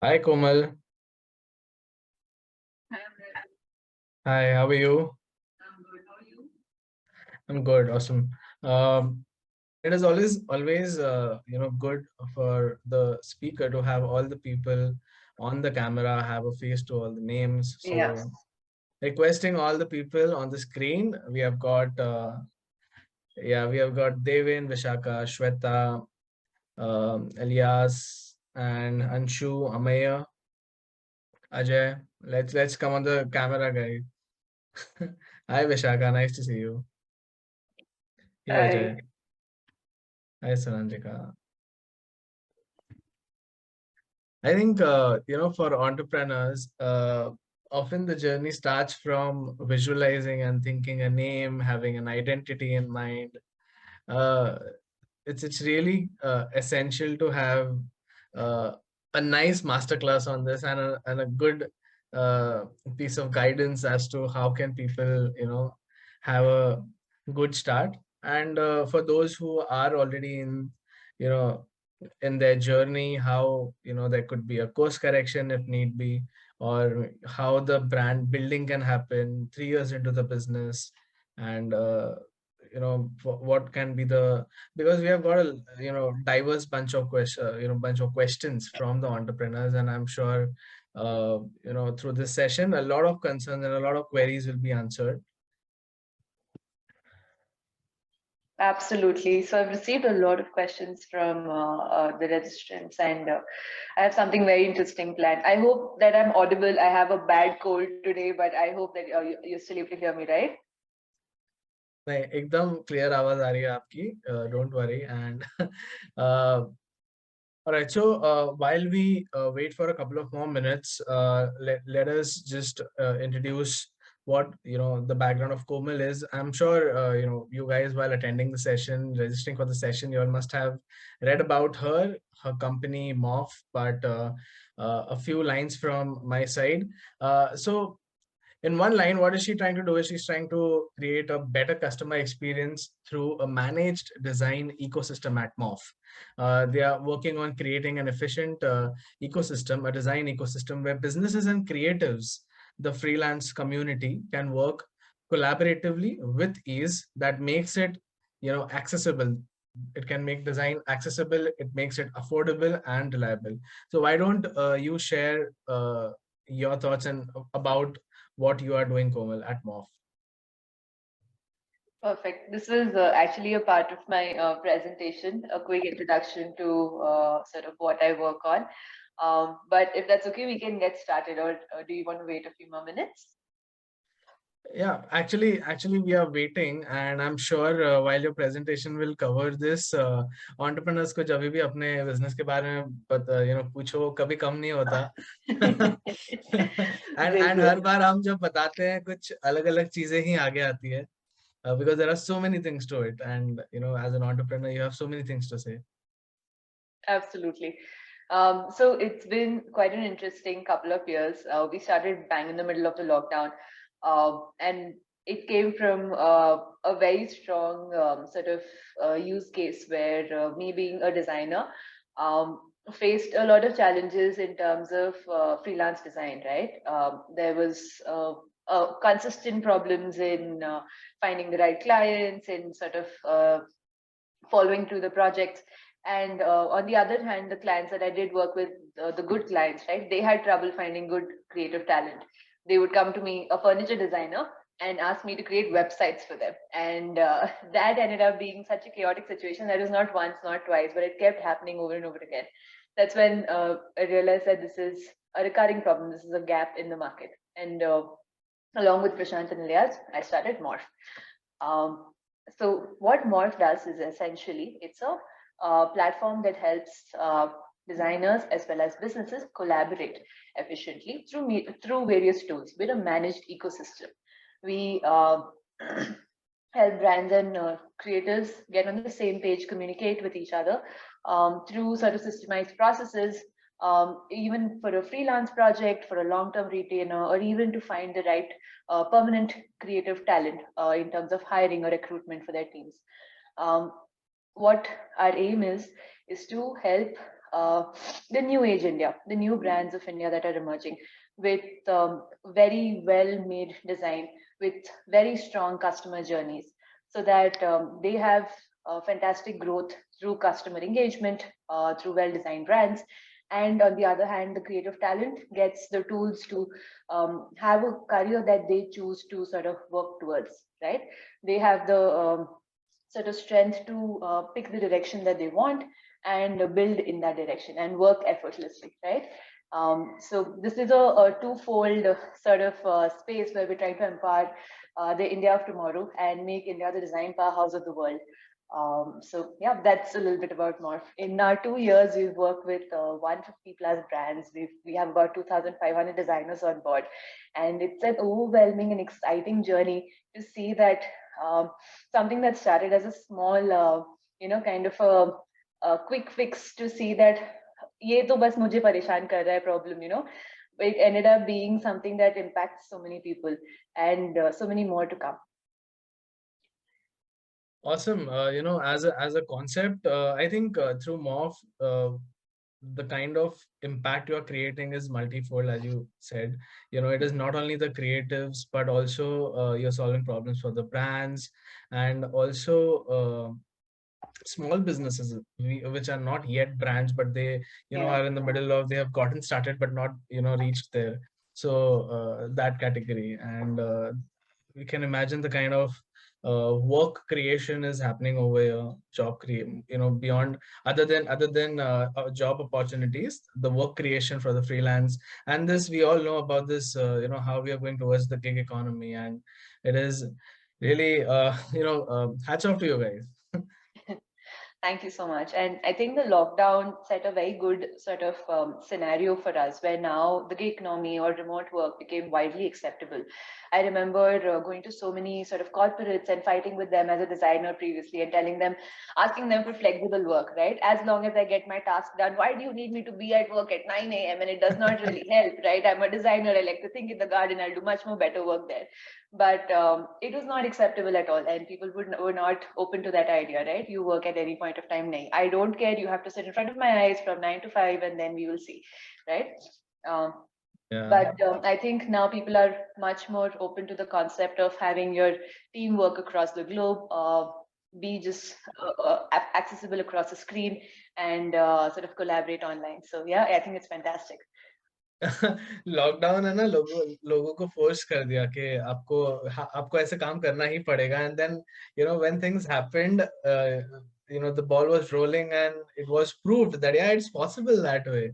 Hi Komal. Hi, how are you? I'm good, awesome. Um, it is always good for the speaker to have all the people on the camera, have a face to all the names. Yeah. So requesting all the people on the screen, we have got Devin, Vishaka, Shweta, Elias, and Anshu, Amaya, Ajay. Let's come on the camera, guys. Hi Vishaka, nice to see you. Hey I Ajay. Hi Sanandika. I think for entrepreneurs, often the journey starts from visualizing and thinking a name, having an identity in mind. Uh, it's really essential to have uh, a nice masterclass on this and a good uh, piece of guidance as to how can people have a good start. And for those who are already you know in their journey, how there could be a course correction if need be, or how the brand building can happen 3 years into the business. And what can be the, because we have got a diverse bunch of questions from the entrepreneurs, and I'm sure through this session a lot of concerns and a lot of queries will be answered. absolutely. So I've received a lot of questions from the registrants, and I have something very interesting planned. I hope that I'm audible. I have a bad cold today, but I hope that you're still able to hear me, right? नहीं, एकदम clear आवाज आ रही है आपकी. Don't worry. And all right, so while we wait for a couple of more minutes, let us just introduce what the background of Komal is. I'm sure you guys, while attending the session, registering for the session, you all must have read about her company Morph, but a few lines from my side. So in one line, what is she trying to do is she's trying to create a better customer experience through a managed design ecosystem at Morph. They are working on creating an efficient ecosystem, a design ecosystem where businesses and creatives, the freelance community, can work collaboratively with ease. That makes it accessible. It can make design accessible, it makes it affordable and reliable. So why don't you share your thoughts and about what you are doing, Komal, at Morph? Perfect. This is actually a part of my presentation, a quick introduction to sort of what I work on. But if that's okay, we can get started, or do you want to wait a few more minutes? Yeah, actually, we are waiting, and I'm sure while your presentation will cover this, entrepreneurs को जब भी अपने business के बारे में पूछो, वो कभी कम नहीं होता. and बिल्कुल. हर बार हम जब बताते हैं कुछ अलग अलग चीजें ही आगे आती है, because there are so many things to it, and as an entrepreneur you have so many things to say. Absolutely. So it's been quite an interesting couple of years. We started bang in the middle of the lockdown, and it came from a very strong sort of use case where me being a designer faced a lot of challenges in terms of freelance design, right? There was consistent problems in finding the right clients and sort of following through the projects. And on the other hand, the clients that I did work with, the good clients, right, they had trouble finding good creative talent. They would come to me, a furniture designer, and ask me to create websites for them. And that ended up being such a chaotic situation. That was not once, not twice, but it kept happening over and over again. That's when I realized that this is a recurring problem. This is a gap in the market. And along with Prashant and Elias, I started Morph. Um, so what Morph does is essentially it's a platform that helps designers as well as businesses collaborate efficiently through various tools with a managed ecosystem. We help brands and creators get on the same page, communicate with each other through sort of systemized processes, even for a freelance project, for a long-term retainer, or even to find the right permanent creative talent in terms of hiring or recruitment for their teams. Um, what our aim is to help the new age India, the new brands of India that are emerging with very well made design, with very strong customer journeys, so that they have fantastic growth through customer engagement, through well designed brands. And on the other hand, the creative talent gets the tools to have a career that they choose to sort of work towards, right? They have the sort of strength to pick the direction that they want and build in that direction and work effortlessly, right? So this is a twofold sort of space where we're trying to empower the India of tomorrow and make India the design powerhouse of the world. So yeah, that's a little bit about Morph. In our 2 years, we've worked with 150 plus brands. We have about 2,500 designers on board, and it's an overwhelming and exciting journey to see that something that started as a small, kind of a quick fix to see that ये तो बस मुझे परेशान कर रहा है problem, it ended up being something that impacts so many people and so many more to come. Awesome. As a concept, I think through Morph, the kind of impact you are creating is multifold, as you said. It is not only the creatives, but also you're solving problems for the brands, and also small businesses which are not yet brands, but they are in the middle of, they have gotten started but not reached there. So that category, and we can imagine the kind of work creation is happening over here, job create, beyond, other than job opportunities, the work creation for the freelance. And this, we all know about this, how we are going towards the gig economy, and it is really hats off to you guys. Thank you so much. And I think the lockdown set a very good sort of scenario for us, where now the gig economy or remote work became widely acceptable. I remember going to so many sort of corporates and fighting with them as a designer previously and telling them, asking them for flexible work, right? As long as I get my task done, why do you need me to be at work at 9 a.m.? And it does not really help, right? I'm a designer. I like to think in the garden. I'll do much more better work there. But it was not acceptable at all, and people were not open to that idea, right? You work at any point of time. Nahi, I don't care. You have to sit in front of my eyes from 9 to 5, and then we will see, right? Yeah. But I think now people are much more open to the concept of having your team work across the globe, be just accessible across the screen, and sort of collaborate online. So yeah, I think it's fantastic. Lockdown है ना, लोगों को force कर दिया कि आपको ऐसे काम करना ही पड़ेगा. And then when things happened, the ball was rolling, and it was proved that yeah, it's possible that way.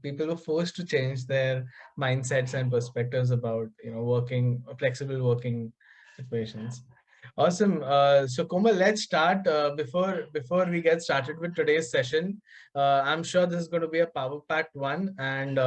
People were forced to change their mindsets and perspectives about working, flexible working situations. Awesome. So Komal, let's start. Before we get started with today's session, I'm sure this is going to be a power-packed one. And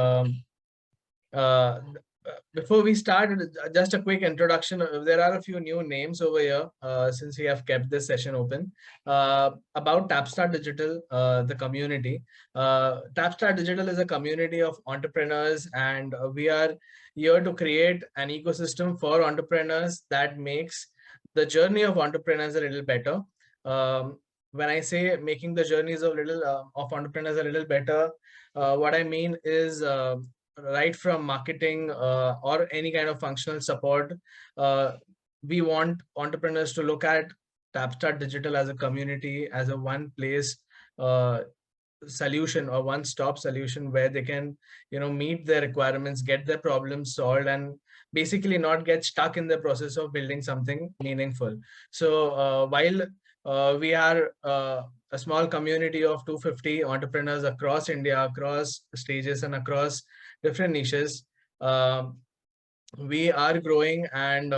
before we start, just a quick introduction. There are a few new names over here since we have kept this session open. About Tapstar Digital, the community. Tapstar Digital is a community of entrepreneurs, and we are here to create an ecosystem for entrepreneurs that makes the journey of entrepreneurs a little better. When I say making the journeys of entrepreneurs a little better, what I mean is right from marketing or any kind of functional support, we want entrepreneurs to look at Tapstar Digital as a community, as a one place solution or one-stop solution where they can meet their requirements, get their problems solved, and basically not get stuck in the process of building something meaningful. So while we are a small community of 250 entrepreneurs across India, across stages and across different niches, we are growing, and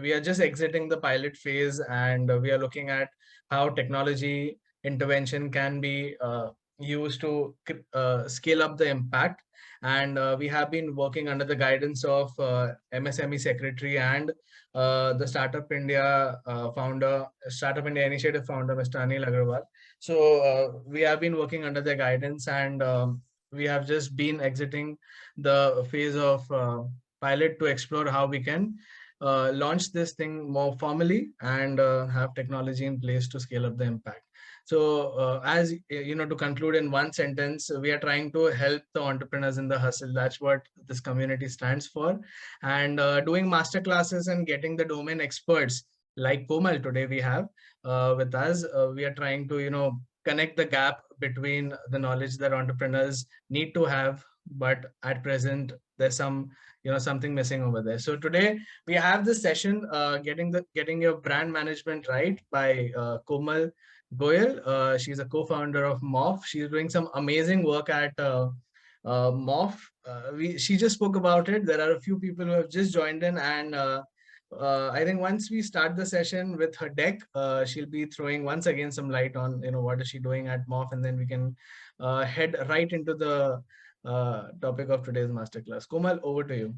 we are just exiting the pilot phase, and we are looking at how technology intervention can be used to scale up the impact. And we have been working under the guidance of MSME Secretary and the Startup India Startup India Initiative founder, Mr. Anil Agarwal. So we have been working under their guidance, and we have just been exiting the phase of pilot to explore how we can launch this thing more formally and have technology in place to scale up the impact. So as you know, to conclude in one sentence, we are trying to help the entrepreneurs in the hustle. That's what this community stands for. And doing master classes and getting the domain experts like Komal today we have with us. We are trying to, you know, connect the gap between the knowledge that entrepreneurs need to have, but at present there's some, you know, something missing over there. So today we have this session, getting your brand management right by Komal Goyal. She's a co-founder of Morph. She's doing some amazing work at Morph. She just spoke about it. There are a few people who have just joined in, and I think once we start the session with her deck, she'll be throwing once again some light on, you know, what is she doing at Morph, and then we can head right into the topic of today's masterclass. Komal, over to you.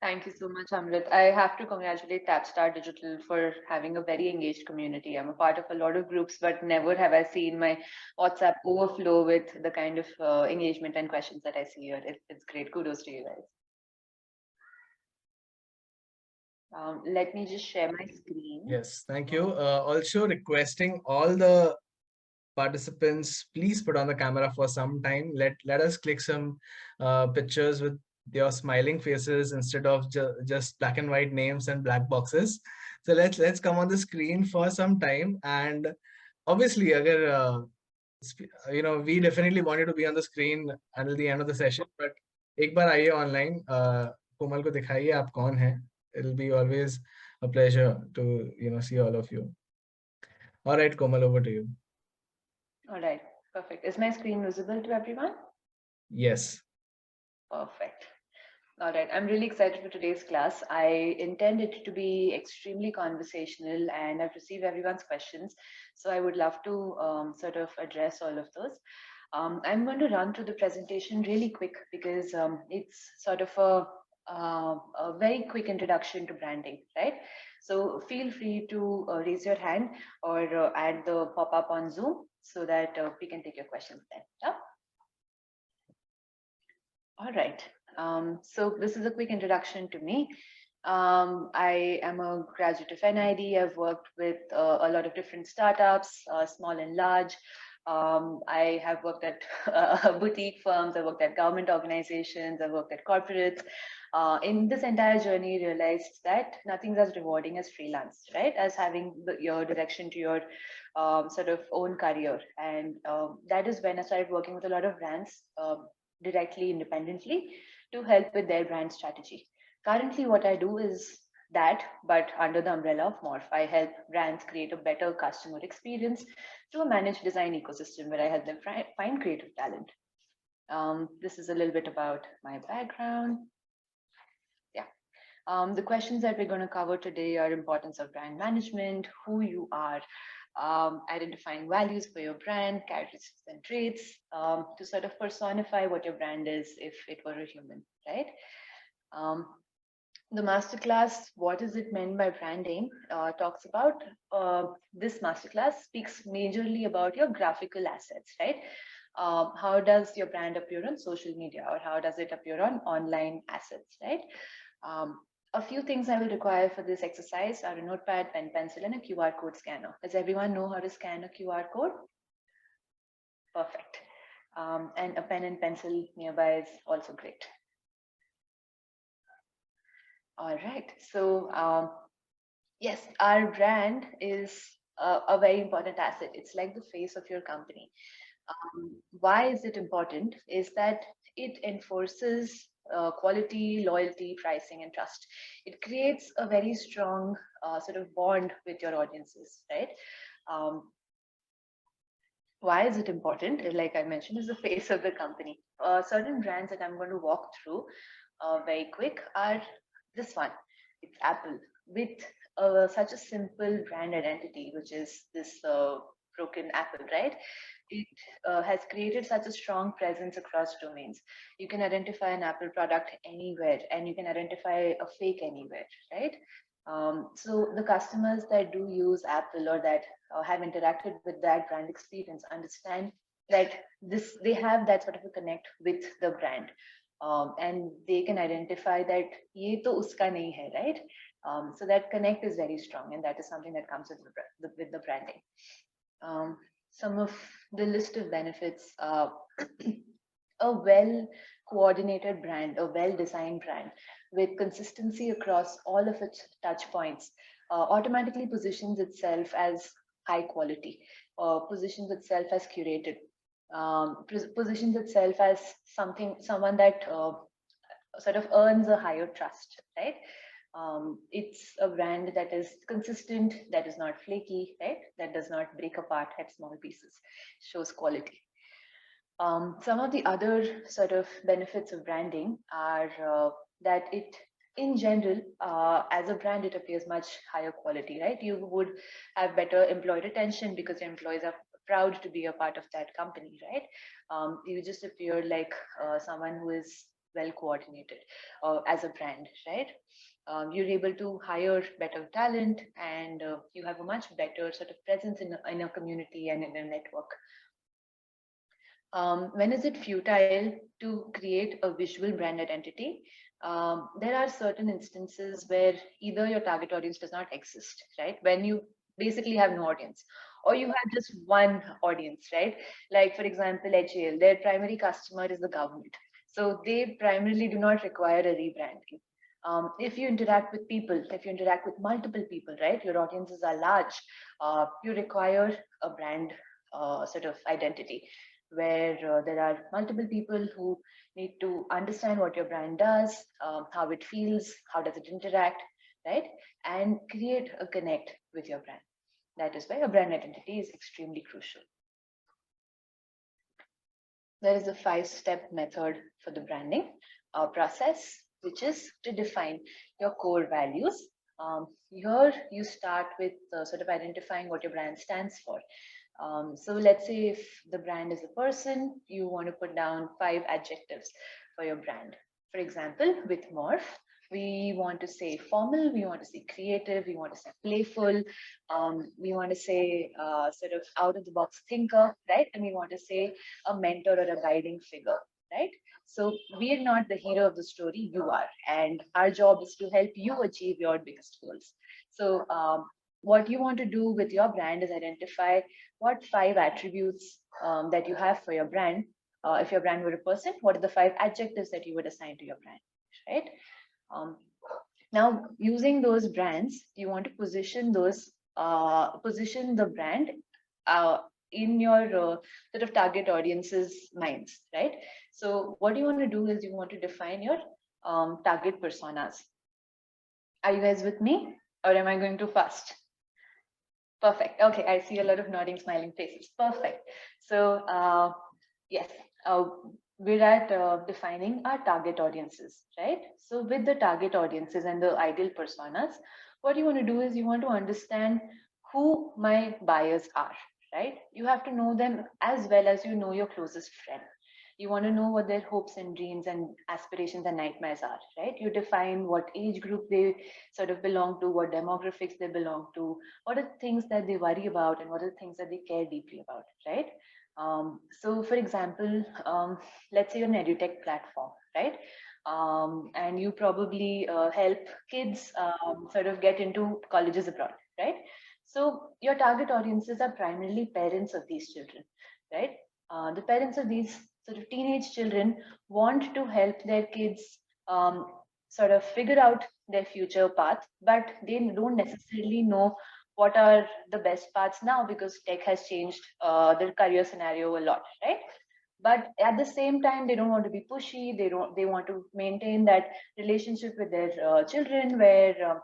Thank you so much, Amrit. I have to congratulate Tapstar Digital for having a very engaged community. I'm a part of a lot of groups, but never have I seen my WhatsApp overflow with the kind of engagement and questions that I see here. It's great. Kudos to you guys. Let me just share my screen. Yes, thank you. Also requesting all the participants, please put on the camera for some time. Let us click some pictures with your smiling faces instead of just black and white names and black boxes. So let's come on the screen for some time. And obviously, agar, you know, we definitely wanted to be on the screen until the end of the session. But एक बार आइए online, कोमल को दिखाइए आप कौन हैं. It'll be always a pleasure to, you know, see all of you. All right, Komal, over to you. All right, perfect. Is my screen visible to everyone? Yes. Perfect. All right, I'm really excited for today's class. I intend it to be extremely conversational and I've received everyone's questions. So I would love to sort of address all of those. I'm going to run through the presentation really quick because it's sort of a very quick introduction to branding, right? So feel free to raise your hand or add the pop-up on Zoom so that we can take your questions then. Yeah? All right. So this is a quick introduction to me. I am a graduate of NID. I've worked with a lot of different startups, small and large. I have worked at boutique firms. I worked at government organizations. I worked at corporates. In this entire journey, realized that nothing's as rewarding as freelance, right? As having your direction to your sort of own career. And that is when I started working with a lot of brands directly, independently, to help with their brand strategy. Currently, what I do is that, but under the umbrella of Morph, I help brands create a better customer experience through a managed design ecosystem where I help them find creative talent. This is a little bit about my background. Yeah. The questions that we're going to cover today are importance of brand management, who you are, identifying values for your brand, characteristics and traits, to sort of personify what your brand is if it were a human, right? The masterclass, what is it meant by branding, talks about, this masterclass speaks majorly about your graphical assets, right? How does your brand appear on social media or how does it appear on online assets, right? A few things I will require for this exercise are a notepad, pen, pencil, and a QR code scanner. Does everyone know how to scan a QR code? Perfect. And a pen and pencil nearby is also great. All right. So yes, our brand is a very important asset. It's like the face of your company. Why is it important? Is that it enforces quality, loyalty, pricing, and trust. It creates a very strong sort of bond with your audiences, right? Why is it important? Like I mentioned, is the face of the company. Certain brands that I'm going to walk through very quick are this one. It's Apple with such a simple brand identity, which is this broken apple, right? It has created such a strong presence across domains. You can identify an Apple product anywhere and you can identify a fake anywhere, right? So the customers that do use Apple or that have interacted with that brand experience understand that they have that sort of a connect with the brand. And they can identify that ye to uska nahi hai, right? So that connect is very strong and that is something that comes with the branding. Some of the list of benefits, a well coordinated brand, a well designed brand with consistency across all of its touch points automatically positions itself as high quality, positions itself as curated, positions itself as someone that sort of earns a higher trust, right? It's a brand that is consistent, that is not flaky, right? That does not break apart at small pieces, shows quality. Some of the other sort of benefits of branding are that it, in general, as a brand, it appears much higher quality, right? You would have better employee retention because your employees are proud to be a part of that company, right? You just appear like someone who is well coordinated as a brand, right? You're able to hire better talent, and you have a much better sort of presence in a community and in a network. When is it futile to create a visual brand identity? There are certain instances where either your target audience does not exist, right? When you basically have no audience, or you have just one audience, right? Like, for example, HAL, their primary customer is the government. So they primarily do not require a rebranding. If you interact with people, if you interact with multiple people, right, your audiences are large, you require a brand sort of identity where there are multiple people who need to understand what your brand does, how it feels, how does it interact, right? And create a connect with your brand. That is why a brand identity is extremely crucial. There is a 5-step method for the branding process, which is to define your core values. Here you start with sort of identifying what your brand stands for. So let's say if the brand is a person, you want to put down 5 adjectives for your brand. For example, with Morph, we want to say formal, we want to say creative, we want to say playful, we want to say sort of out of the box thinker, right? And we want to say a mentor or a guiding figure, right? So we are not the hero of the story, you are. And our job is to help you achieve your biggest goals. So what you want to do with your brand is identify what 5 attributes that you have for your brand. If your brand were a person, what are the 5 adjectives that you would assign to your brand, right? Now, using those brands, you want to position those, position the brand in your sort of target audience's minds, right? So what you want to do is you want to define your target personas. Are you guys with me, or am I going too fast? Perfect. Okay, I see a lot of nodding, smiling faces. Perfect. So yes, we're at defining our target audiences, right? So with the target audiences and the ideal personas, what you want to do is you want to understand who my buyers are, right? You have to know them as well as you know your closest friend. You want to know what their hopes and dreams and aspirations and nightmares are, right? You define what age group they sort of belong to, what demographics they belong to, what are the things that they worry about, and what are the things that they care deeply about, right? So for example, let's say you're an edutech platform, right? And you probably help kids sort of get into colleges abroad, right? So your target audiences are primarily parents of these children, right? The parents of these sort of teenage children want to help their kids sort of figure out their future path, but they don't necessarily know what are the best paths now because tech has changed their career scenario a lot, right? But at the same time, they don't want to be pushy. They want to maintain that relationship with their children where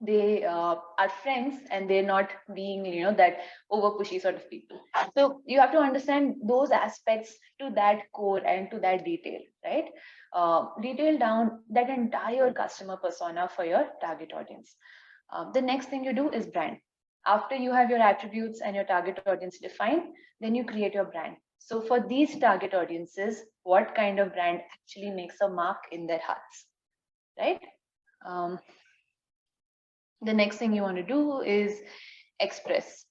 they are friends and they're not being, you know, that over pushy sort of people. So you have to understand those aspects to that core and to that detail, right? Detail down that entire customer persona for your target audience. The next thing you do is brand. After you have your attributes and your target audience defined, then you create your brand. So for these target audiences, what kind of brand actually makes a mark in their hearts, right? The next thing you want to do is express.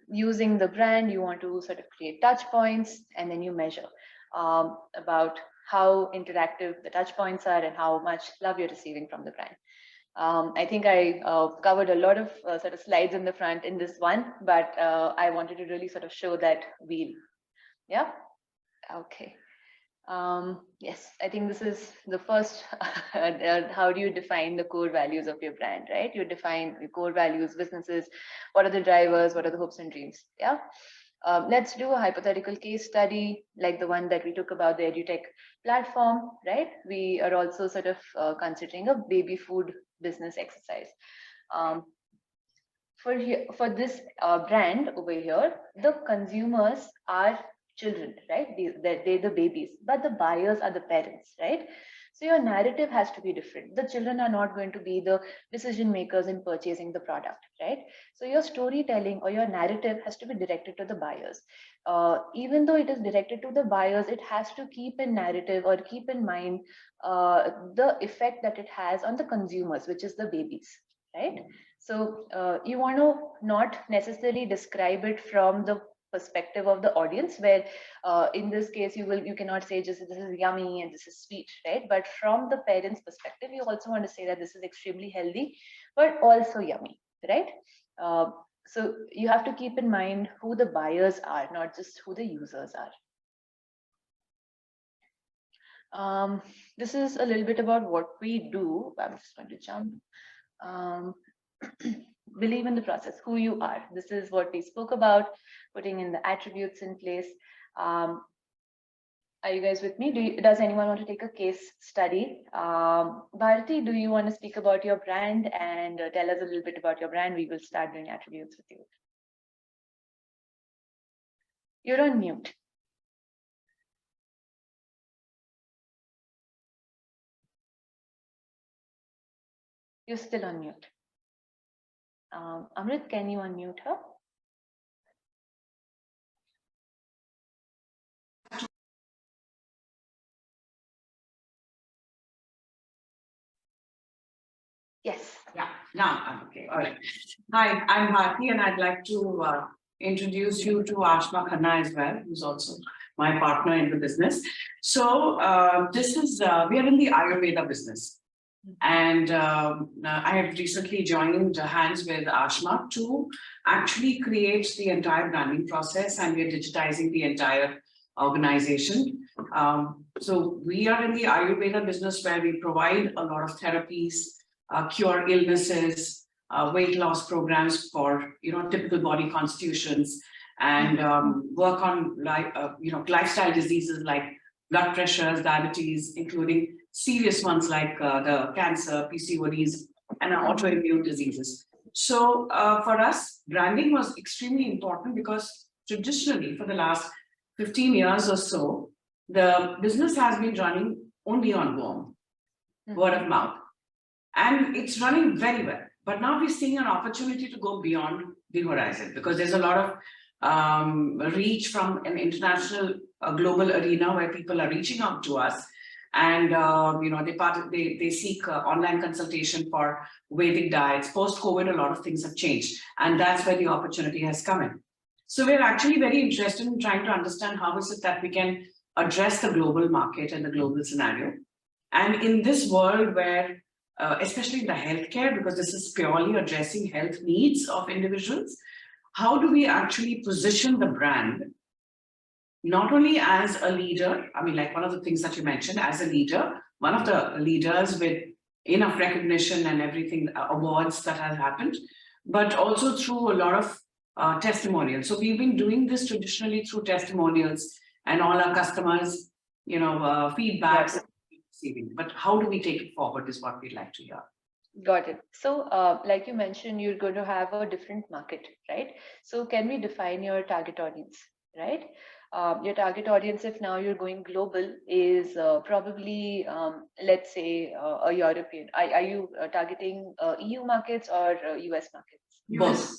Using the brand, you want to sort of create touch points, and then you measure about how interactive the touch points are and how much love you're receiving from the brand. I think I covered a lot of sort of slides in the front in this one, but I wanted to really sort of show that wheel. Yeah. Okay. Yes, I think this is the first. How do you define the core values of your brand, right? You define your core values, businesses. What are the drivers? What are the hopes and dreams? Yeah. Let's do a hypothetical case study like the one that we took about the EduTech platform, right? We are also sort of considering a baby food business exercise. For this brand over here, the consumers are children, right? They're the babies, but the buyers are the parents, right? So your narrative has to be different. The children are not going to be the decision makers in purchasing the product, right? So your storytelling or your narrative has to be directed to the buyers. Even though it is directed to the buyers, it has to keep in narrative or keep in mind the effect that it has on the consumers, which is the babies, right? So you want to not necessarily describe it from the perspective of the audience, where in this case you cannot say just this is yummy and this is sweet, right? But from the parents' perspective, you also want to say that this is extremely healthy, but also yummy, right? So you have to keep in mind who the buyers are, not just who the users are. This is a little bit about what we do. I'm just going to jump. Believe in the process, who you are. This is what we spoke about, putting in the attributes in place. Are you guys with me? Does anyone want to take a case study? Bharati, do you want to speak about your brand and tell us a little bit about your brand? We will start doing attributes with you. You're on mute. You're still on mute. Amrit, can you unmute her? Yes. Yeah, now I'm okay. All right. Hi, I'm Bharti, and I'd like to introduce you to Ashma Khanna as well, who's also my partner in the business. So this is, we are in the Ayurveda business. And I have recently joined hands with Ashma to actually create the entire branding process, and we're digitizing the entire organization. So we are in the Ayurveda business where we provide a lot of therapies, cure illnesses, weight loss programs for typical body constitutions, and work on lifestyle diseases like blood pressures, diabetes, including serious ones like the cancer, PCODs, and autoimmune diseases. So for us, branding was extremely important because traditionally for the last 15 years or so, the business has been running only on word of mouth. And it's running very well. But now we're seeing an opportunity to go beyond the horizon because there's a lot of reach from an international, global arena where people are reaching out to us. And they seek online consultation for Vedic diets. Post-COVID, a lot of things have changed. And that's where the opportunity has come in. So we're actually very interested in trying to understand how is it that we can address the global market and the global scenario. And in this world where especially in the healthcare, because this is purely addressing health needs of individuals, how do we actually position the brand, not only as a leader, I mean, like one of the things that you mentioned, as a leader, one of the leaders with enough recognition and everything, awards that have happened, but also through a lot of testimonials. So we've been doing this traditionally through testimonials and all our customers, feedbacks. But how do we take it forward is what we'd like to hear. Got it. So like you mentioned, you're going to have a different market, right? So can we define your target audience, right? Your target audience, if now you're going global, is probably, let's say, a European. Are you targeting EU markets or US markets? Both,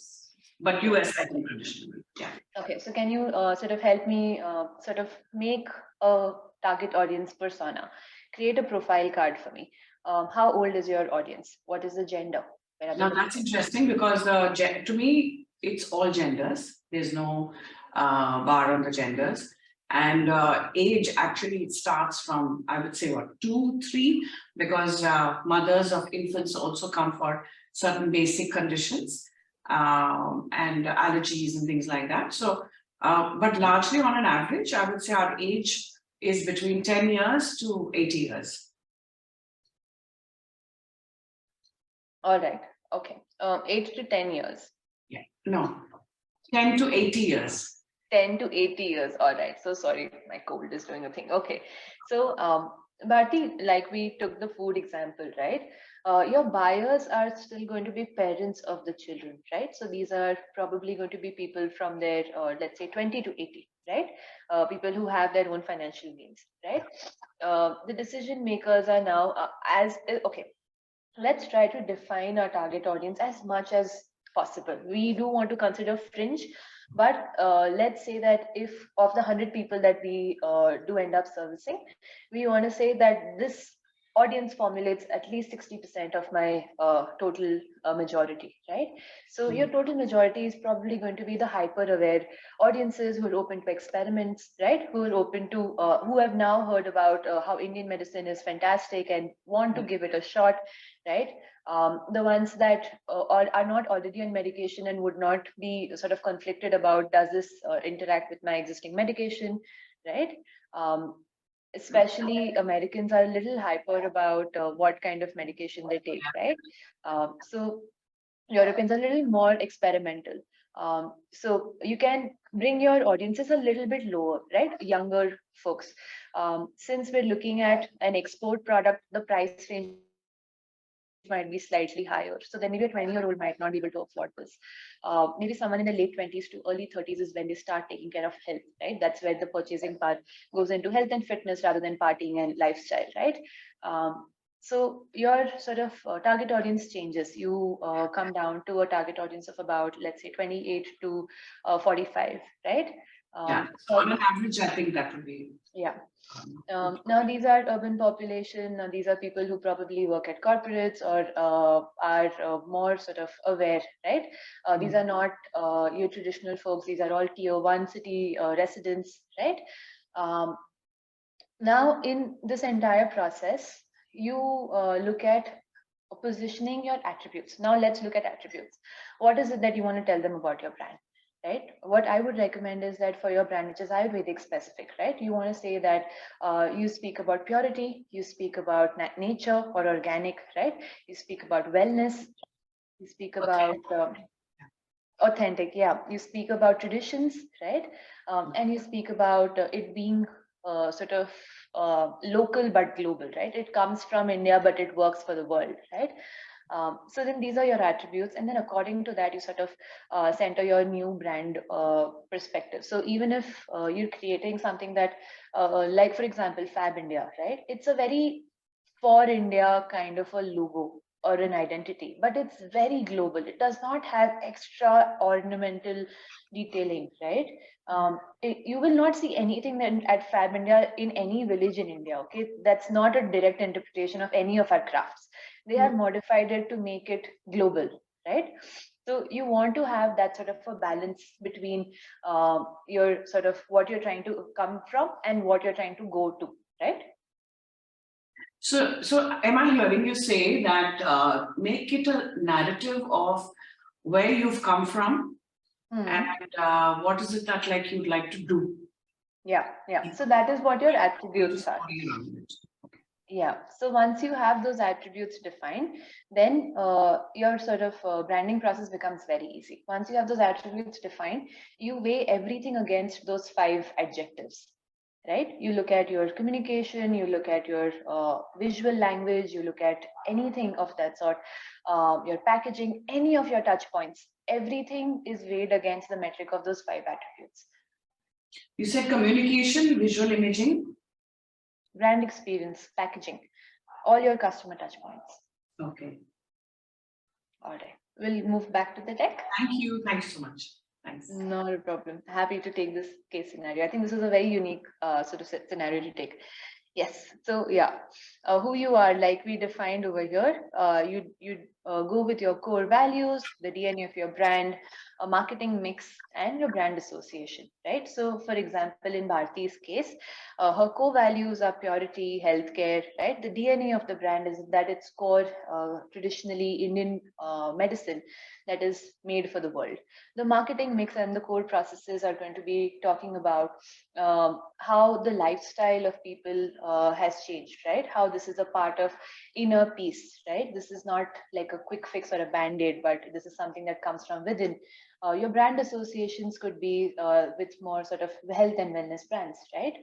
but US I think traditionally, yeah. Okay, so can you sort of help me sort of make a target audience persona? Create a profile card for me. How old is your audience? What is the gender? Now that's interesting because to me, it's all genders. There's no bar on the genders. And age actually starts from, I would say, what, 2, 3, because mothers of infants also come for certain basic conditions and allergies and things like that. So, but largely on an average, I would say our age is between 10 years to 80 years. All right. Okay. 8 to 10 years. Yeah. No, 10 to 80 years. 10 to 80 years. All right. So sorry, my cold is doing a thing. Okay. So, Bharti, like we took the food example, right? Your buyers are still going to be parents of the children, right? So these are probably going to be people from their, let's say 20 to 80, right? People who have their own financial means, right? The decision makers are now okay. Let's try to define our target audience as much as possible. We do want to consider fringe, but let's say that if of the 100 people that we do end up servicing, we want to say that this audience formulates at least 60% of my total majority, right? So your total majority is probably going to be the hyper aware audiences who are open to experiments, right? Who are open to, who have now heard about how Indian medicine is fantastic and want to give it a shot, right? The ones that are not already on medication and would not be sort of conflicted about, does this interact with my existing medication, right? Especially Americans are a little hyper about what kind of medication they take, right? So Europeans are a little more experimental. So you can bring your audiences a little bit lower, right? Younger folks. Since we're looking at an export product, the price range might be slightly higher. So then maybe a 20-year-old might not be able to afford this. Maybe someone in the late 20s to early 30s is when they start taking care of health, right? That's where the purchasing part goes into health and fitness rather than partying and lifestyle, right? So your sort of target audience changes. You come down to a target audience of about, let's say, 28 to 45, right? Yeah, so on an average, I think that would be. Yeah. Now these are urban population. These are people who probably work at corporates or are more sort of aware, right? These are not your traditional folks. These are all tier 1 city residents, right? Now in this entire process, you look at positioning your attributes. Now let's look at attributes. What is it that you want to tell them about your brand? Right? What I would recommend is that for your brand, which is Ayurvedic specific, right? You want to say that you speak about purity, you speak about nature or organic, right? You speak about wellness, you speak about authentic, yeah. You speak about traditions, right? And you speak about it being sort of local but global, right? It comes from India, but it works for the world, right? So then these are your attributes, and then according to that, you sort of center your new brand perspective. So even if you're creating something that, like for example, Fab India, right? It's a very for India kind of a logo or an identity, but it's very global. It does not have extra ornamental detailing, right? You will not see anything that at Fab India in any village in India, okay? That's not a direct interpretation of any of our crafts. They have modified it to make it global, right? So you want to have that sort of a balance between your sort of what you're trying to come from and what you're trying to go to, right? So am I hearing you say that make it a narrative of where you've come from and what is it that like you'd like to do? Yeah. So that is what your attributes are. Yeah. So once you have those attributes defined, then your sort of branding process becomes very easy. Once you have those attributes defined, you weigh everything against those 5 adjectives, right? You look at your communication, you look at your visual language, you look at anything of that sort, your packaging, any of your touch points, everything is weighed against the metric of those 5 attributes. You said communication, visual imaging, brand experience, packaging, all your customer touch points. Okay. All right. We'll move back to the deck. Thank you. Thanks so much. Thanks. Not a problem. Happy to take this case scenario. I think this is a very unique sort of scenario to take. Yes. So yeah, who you are, like we defined over here, you go with your core values, the DNA of your brand, a marketing mix, and your brand association, right? So, for example, in Bharti's case, her core values are purity, healthcare, right? The DNA of the brand is that it's core traditionally Indian medicine that is made for the world. The marketing mix and the core processes are going to be talking about how the lifestyle of people has changed, right? How this is a part of inner peace, right? This is not like a quick fix or a band-aid, but this is something that comes from within. Your brand associations could be with more sort of health and wellness brands, right?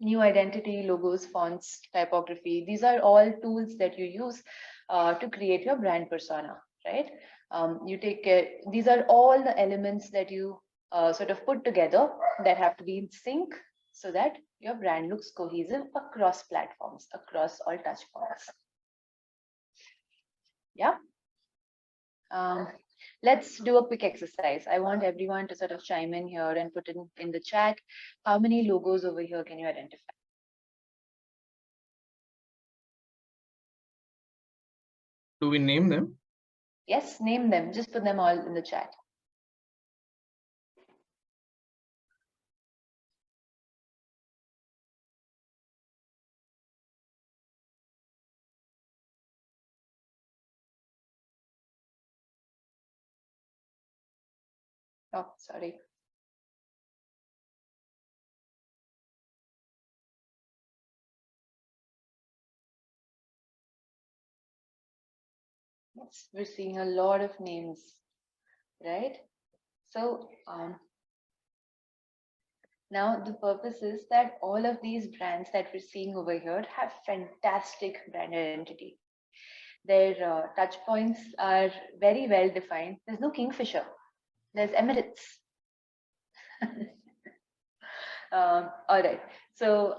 New identity, logos, fonts, typography. These are all tools that you use to create your brand persona, right? You take care. These are all the elements that you sort of put together that have to be in sync so that your brand looks cohesive across platforms, across all touch points. Yeah. Let's do a quick exercise. I want everyone to sort of chime in here and put in the chat. How many logos over here can you identify? Do we name them? Yes, name them. Just put them all in the chat. Oh, sorry. Yes, we're seeing a lot of names, right? So now the purpose is that all of these brands that we're seeing over here have fantastic brand identity. Their touch points are very well defined. There's no Kingfisher. There's Emirates. All right. So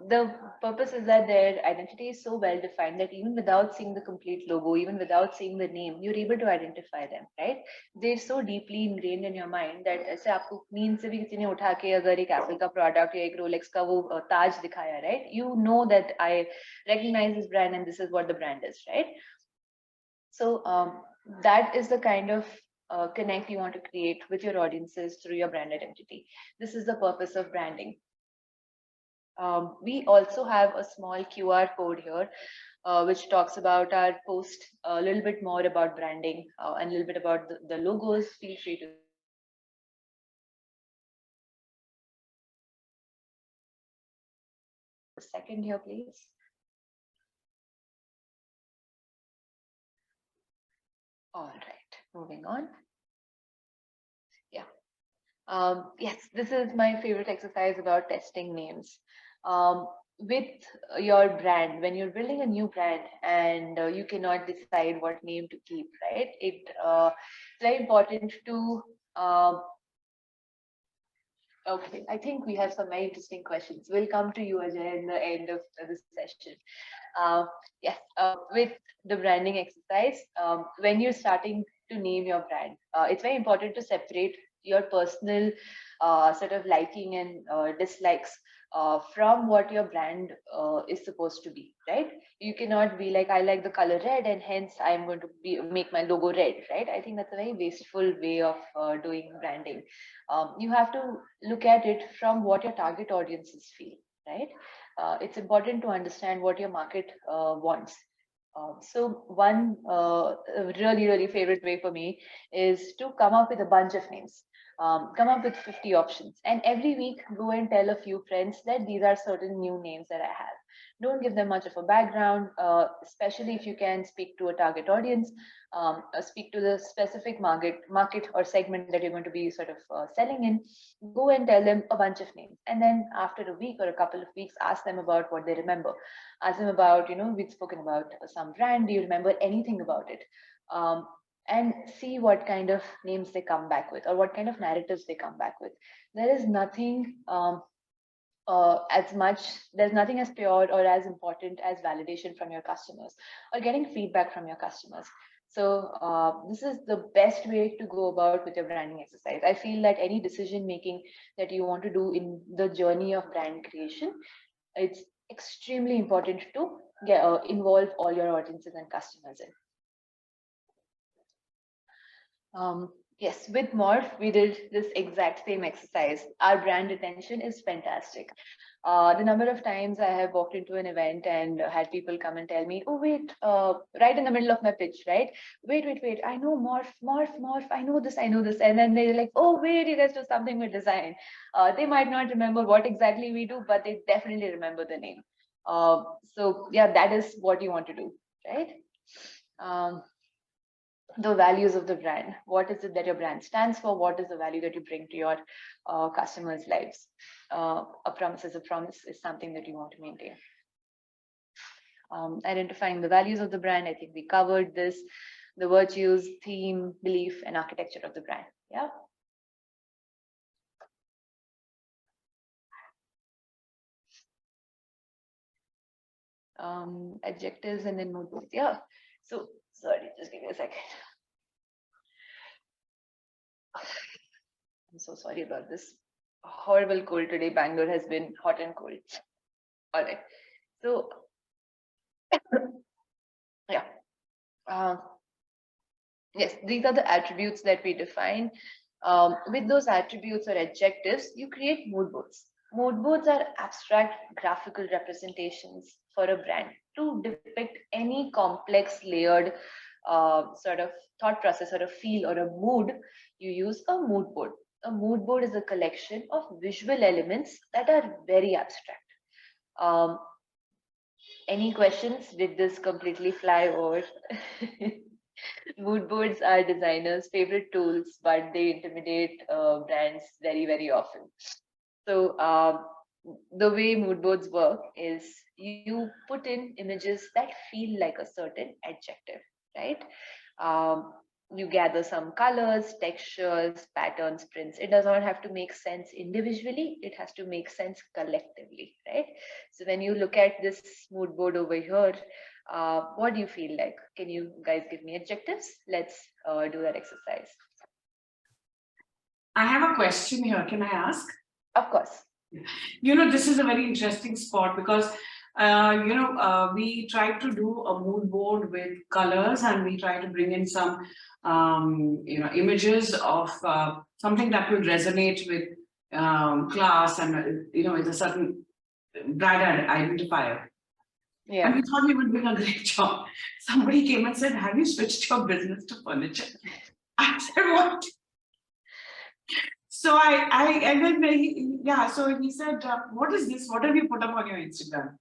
the purpose is that their identity is so well defined that even without seeing the complete logo, even without seeing the name, you're able to identify them, right? They're so deeply ingrained in your mind that ऐसे आपको नींद से भी किसी ने उठा के अगर एक Apple का product या एक Rolex का वो ताज दिखाया, right? You know that I recognize this brand and this is what the brand is, right? So that is the kind of connect you want to create with your audiences through your brand identity. This is the purpose of branding. We also have a small QR code here, which talks about our post, a little bit more about branding and a little bit about the logos. Feel free to a second here, please. All right, moving on. Yeah. Yes, this is my favorite exercise about testing names. With your brand, when you're building a new brand and you cannot decide what name to keep, right? It's very important to okay, I think we have some very interesting questions. We'll come to you, Ajay, in the end of this session. Yes, with the branding exercise, when you're starting to name your brand, it's very important to separate your personal sort of liking and dislikes from what your brand is supposed to be, right? You cannot be like, I like the color red and hence I'm going to make my logo red, right? I think that's a very wasteful way of doing branding. You have to look at it from what your target audiences feel, right? It's important to understand what your market wants. So one really favorite way for me is to come up with a bunch of names. Come up with 50 options and every week go and tell a few friends that these are certain new names that I have. Don't give them much of a background, especially if you can speak to a target audience, speak to the specific market or segment that you're going to be sort of selling in. Go and tell them a bunch of names, and then after a week or a couple of weeks, ask them about what they remember. Ask them about, we've spoken about some brand. Do you remember anything about it? And see what kind of names they come back with or what kind of narratives they come back with. There is nothing there's nothing as pure or as important as validation from your customers or getting feedback from your customers. So this is the best way to go about with your branding exercise. I feel that any decision making that you want to do in the journey of brand creation, it's extremely important to involve all your audiences and customers in. Yes, with Morph, we did this exact same exercise. Our brand retention is fantastic. The number of times I have walked into an event and had people come and tell me, oh, wait, right in the middle of my pitch, right? Wait, I know Morph, I know this. And then they're like, oh, wait, you guys do something with design. They might not remember what exactly we do, but they definitely remember the name. So yeah, that is what you want to do, right? The values of the brand. What is it that your brand stands for? What is the value that you bring to your customers' lives? A promise is a promise is something that you want to maintain. Identifying the values of the brand. I think we covered this, the virtues, theme, belief, and architecture of the brand. Yeah. Adjectives and then mood boards. Yeah. So sorry, just give me a second. I'm so sorry about this. Horrible cold today. Bangalore has been hot and cold. All right. So yeah. Yes, these are the attributes that we define. With those attributes or adjectives, you create mood boards. Mood boards are abstract graphical representations for a brand to depict any complex layered sort of thought process or a feel or a mood. You use a mood board. A mood board is a collection of visual elements that are very abstract. Um, any questions? Did this completely fly over? Mood boards are designers' favorite tools, but they intimidate brands very, very often. So the way mood boards work is you put in images that feel like a certain adjective, right? Um, you gather some colors, textures, patterns, prints. It does not have to make sense individually. It has to make sense collectively, right? So when you look at this mood board over here, what do you feel like? Can you guys give me adjectives? Let's do that exercise. I have a question here. Can I ask? Of course. This is a very interesting spot because, we try to do a mood board with colors and we try to bring in some, images of something that will resonate with class and, with a certain brand identifier. Yeah. And we thought we would do a great job. Somebody came and said, have you switched your business to furniture? I said, what? So so he said, what is this? What have you put up on your Instagram?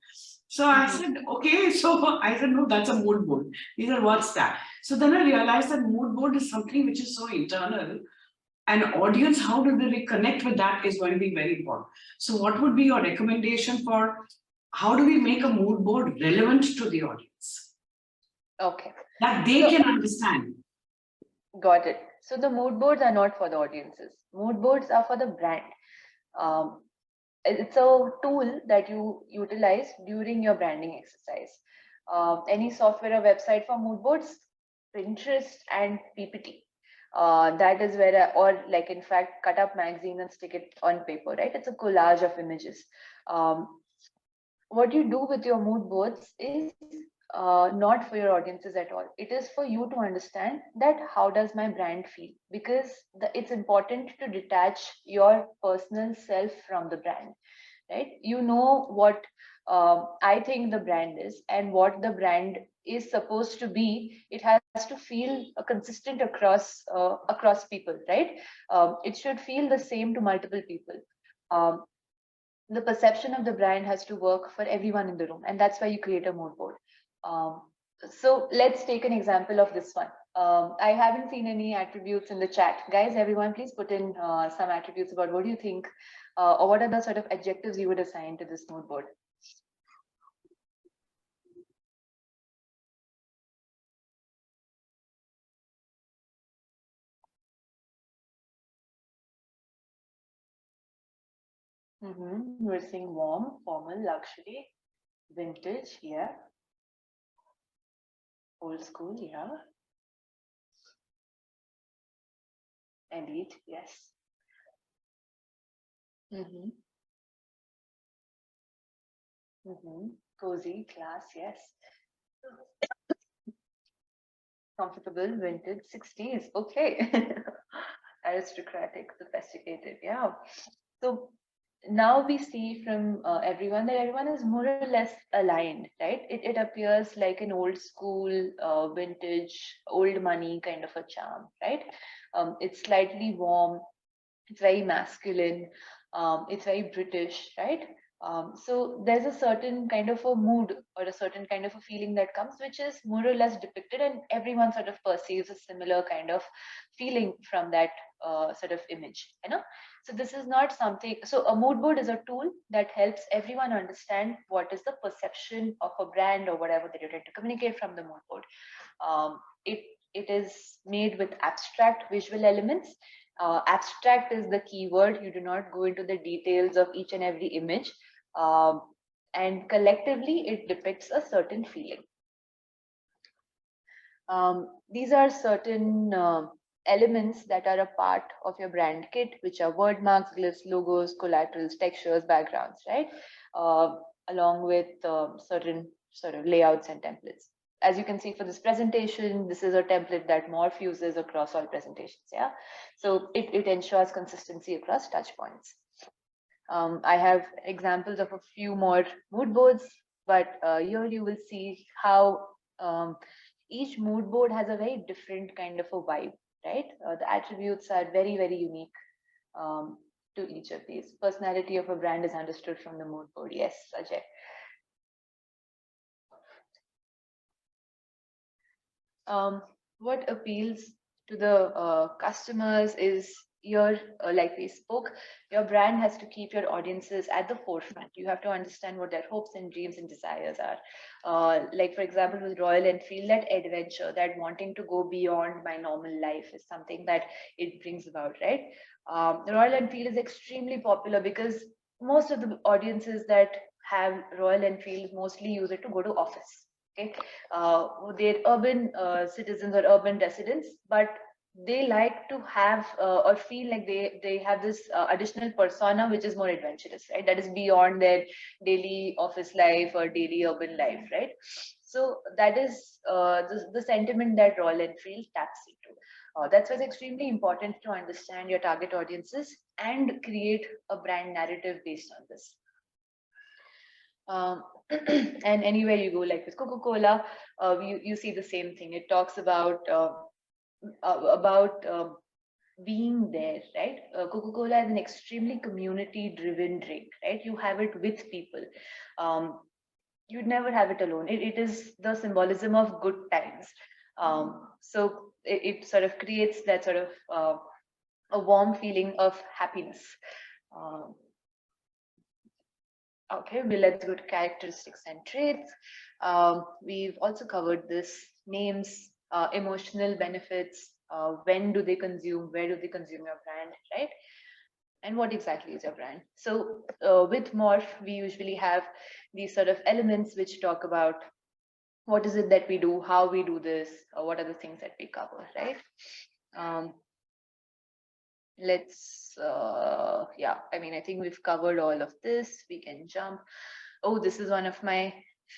So I said, okay. So I said, no, that's a mood board. He said, what's that? So then I realized that mood board is something which is so internal. And audience, how do they connect with that is going to be very important. So what would be your recommendation for how do we make a mood board relevant to the audience? Okay. That they can understand. Got it. So the mood boards are not for the audiences. Mood boards are for the brand. It's a tool that you utilize during your branding exercise. Any software or website for mood boards, Pinterest and PPT. That is where, or like in fact, cut up magazine and stick it on paper, right? It's a collage of images. What you do with your mood boards is not for your audiences at all. It is for you to understand that how does my brand feel, because it's important to detach your personal self from the brand, right? You know what I think the brand is and what the brand is supposed to be. It has to feel consistent across people, right? It should feel the same to multiple people. The perception of the brand has to work for everyone in the room, and that's why you create a mood board. So let's take an example of this one. I haven't seen any attributes in the chat. Guys, everyone, please put in some attributes about what do you think, or what are the sort of adjectives you would assign to this mood board? We're seeing warm, formal, luxury, vintage, yeah. Old school, yeah. Elite, yes. Cozy, class, yes. Comfortable, vintage, 60s. Okay. Aristocratic, sophisticated. Yeah. So now we see from everyone that everyone is more or less aligned, right? It appears like an old school, vintage, old money kind of a charm, right? It's slightly warm, it's very masculine, it's very British, right? So there's a certain kind of a mood or a certain kind of a feeling that comes, which is more or less depicted, and everyone sort of perceives a similar kind of feeling from that sort of image, you know. So this is not something. So a mood board is a tool that helps everyone understand what is the perception of a brand or whatever that you're trying to communicate from the mood board. Um, it it is made with abstract visual elements. Abstract is the keyword. You do not go into the details of each and every image. Um, and collectively, it depicts a certain feeling. These are certain elements that are a part of your brand kit, which are word marks, glyphs, logos, collaterals, textures, backgrounds, right? Along with certain sort of layouts and templates. As you can see for this presentation, this is a template that Morph uses across all presentations, yeah? So it ensures consistency across touch points. I have examples of a few more mood boards, but here you will see how each mood board has a very different kind of a vibe, right? The attributes are very, very unique to each of these. Personality of a brand is understood from the mood board. Yes, Ajay. What appeals to the customers is your, like we spoke, your brand has to keep your audiences at the forefront. You have to understand what their hopes and dreams and desires are. Like for example, with Royal Enfield, that adventure, that wanting to go beyond my normal life is something that it brings about, right? Royal Enfield is extremely popular because most of the audiences that have Royal Enfield mostly use it to go to office. Okay, they're urban citizens or urban residents, but they like to have or feel like they have this additional persona which is more adventurous, right? That is beyond their daily office life or daily urban life, right? So that is the sentiment that Royal Enfield taps into. That's why it's extremely important to understand your target audiences and create a brand narrative based on this. And anywhere you go, like with Coca-Cola, you see the same thing. It talks about being there, right? Coca-Cola is an extremely community-driven drink, right? You have it with people. You'd never have it alone. It is the symbolism of good times. So it sort of creates that sort of a warm feeling of happiness. Okay, well, let's go to characteristics and traits. We've also covered this: names, emotional benefits, when do they consume, where do they consume your brand, right? And what exactly is your brand? So with Morph, we usually have these sort of elements which talk about what is it that we do, how we do this, or what are the things that we cover, right? Let's yeah, I mean, I think we've covered all of this. We can jump. Oh, this is one of my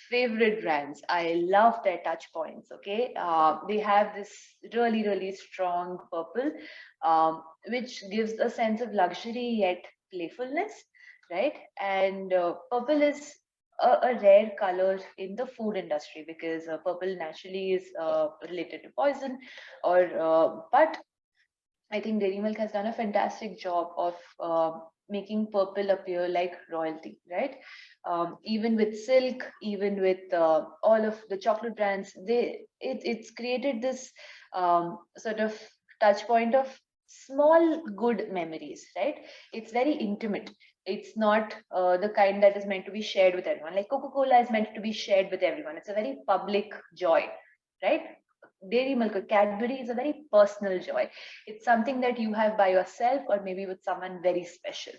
favorite brands. I love their touch points. Okay, they have this really strong purple, which gives a sense of luxury yet playfulness, right? And purple is a rare color in the food industry because purple naturally is related to poison, or but I think Dairy Milk has done a fantastic job of making purple appear like royalty, right? Even with Silk, even with all of the chocolate brands, it's created this sort of touch point of small good memories, right? It's very intimate. It's not the kind that is meant to be shared with everyone. Like Coca-Cola is meant to be shared with everyone. It's a very public joy, right? Dairy Milk or Cadbury is a very personal joy. It's something that you have by yourself or maybe with someone very special.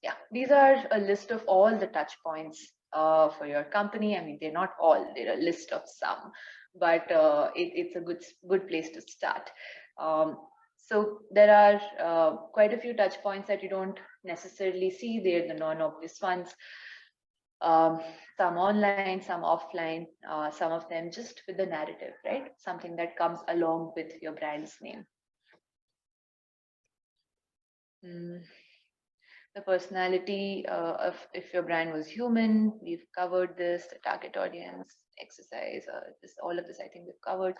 Yeah, these are a list of all the touch points for your company. I mean, they're not all, they're a list of some, but it's a good place to start. So there are quite a few touch points that you don't necessarily see there, the non-obvious ones. Some online, some offline, some of them just with the narrative, right? Something that comes along with your brand's name. The personality of if your brand was human, we've covered this, the target audience, exercise, all of this I think we've covered.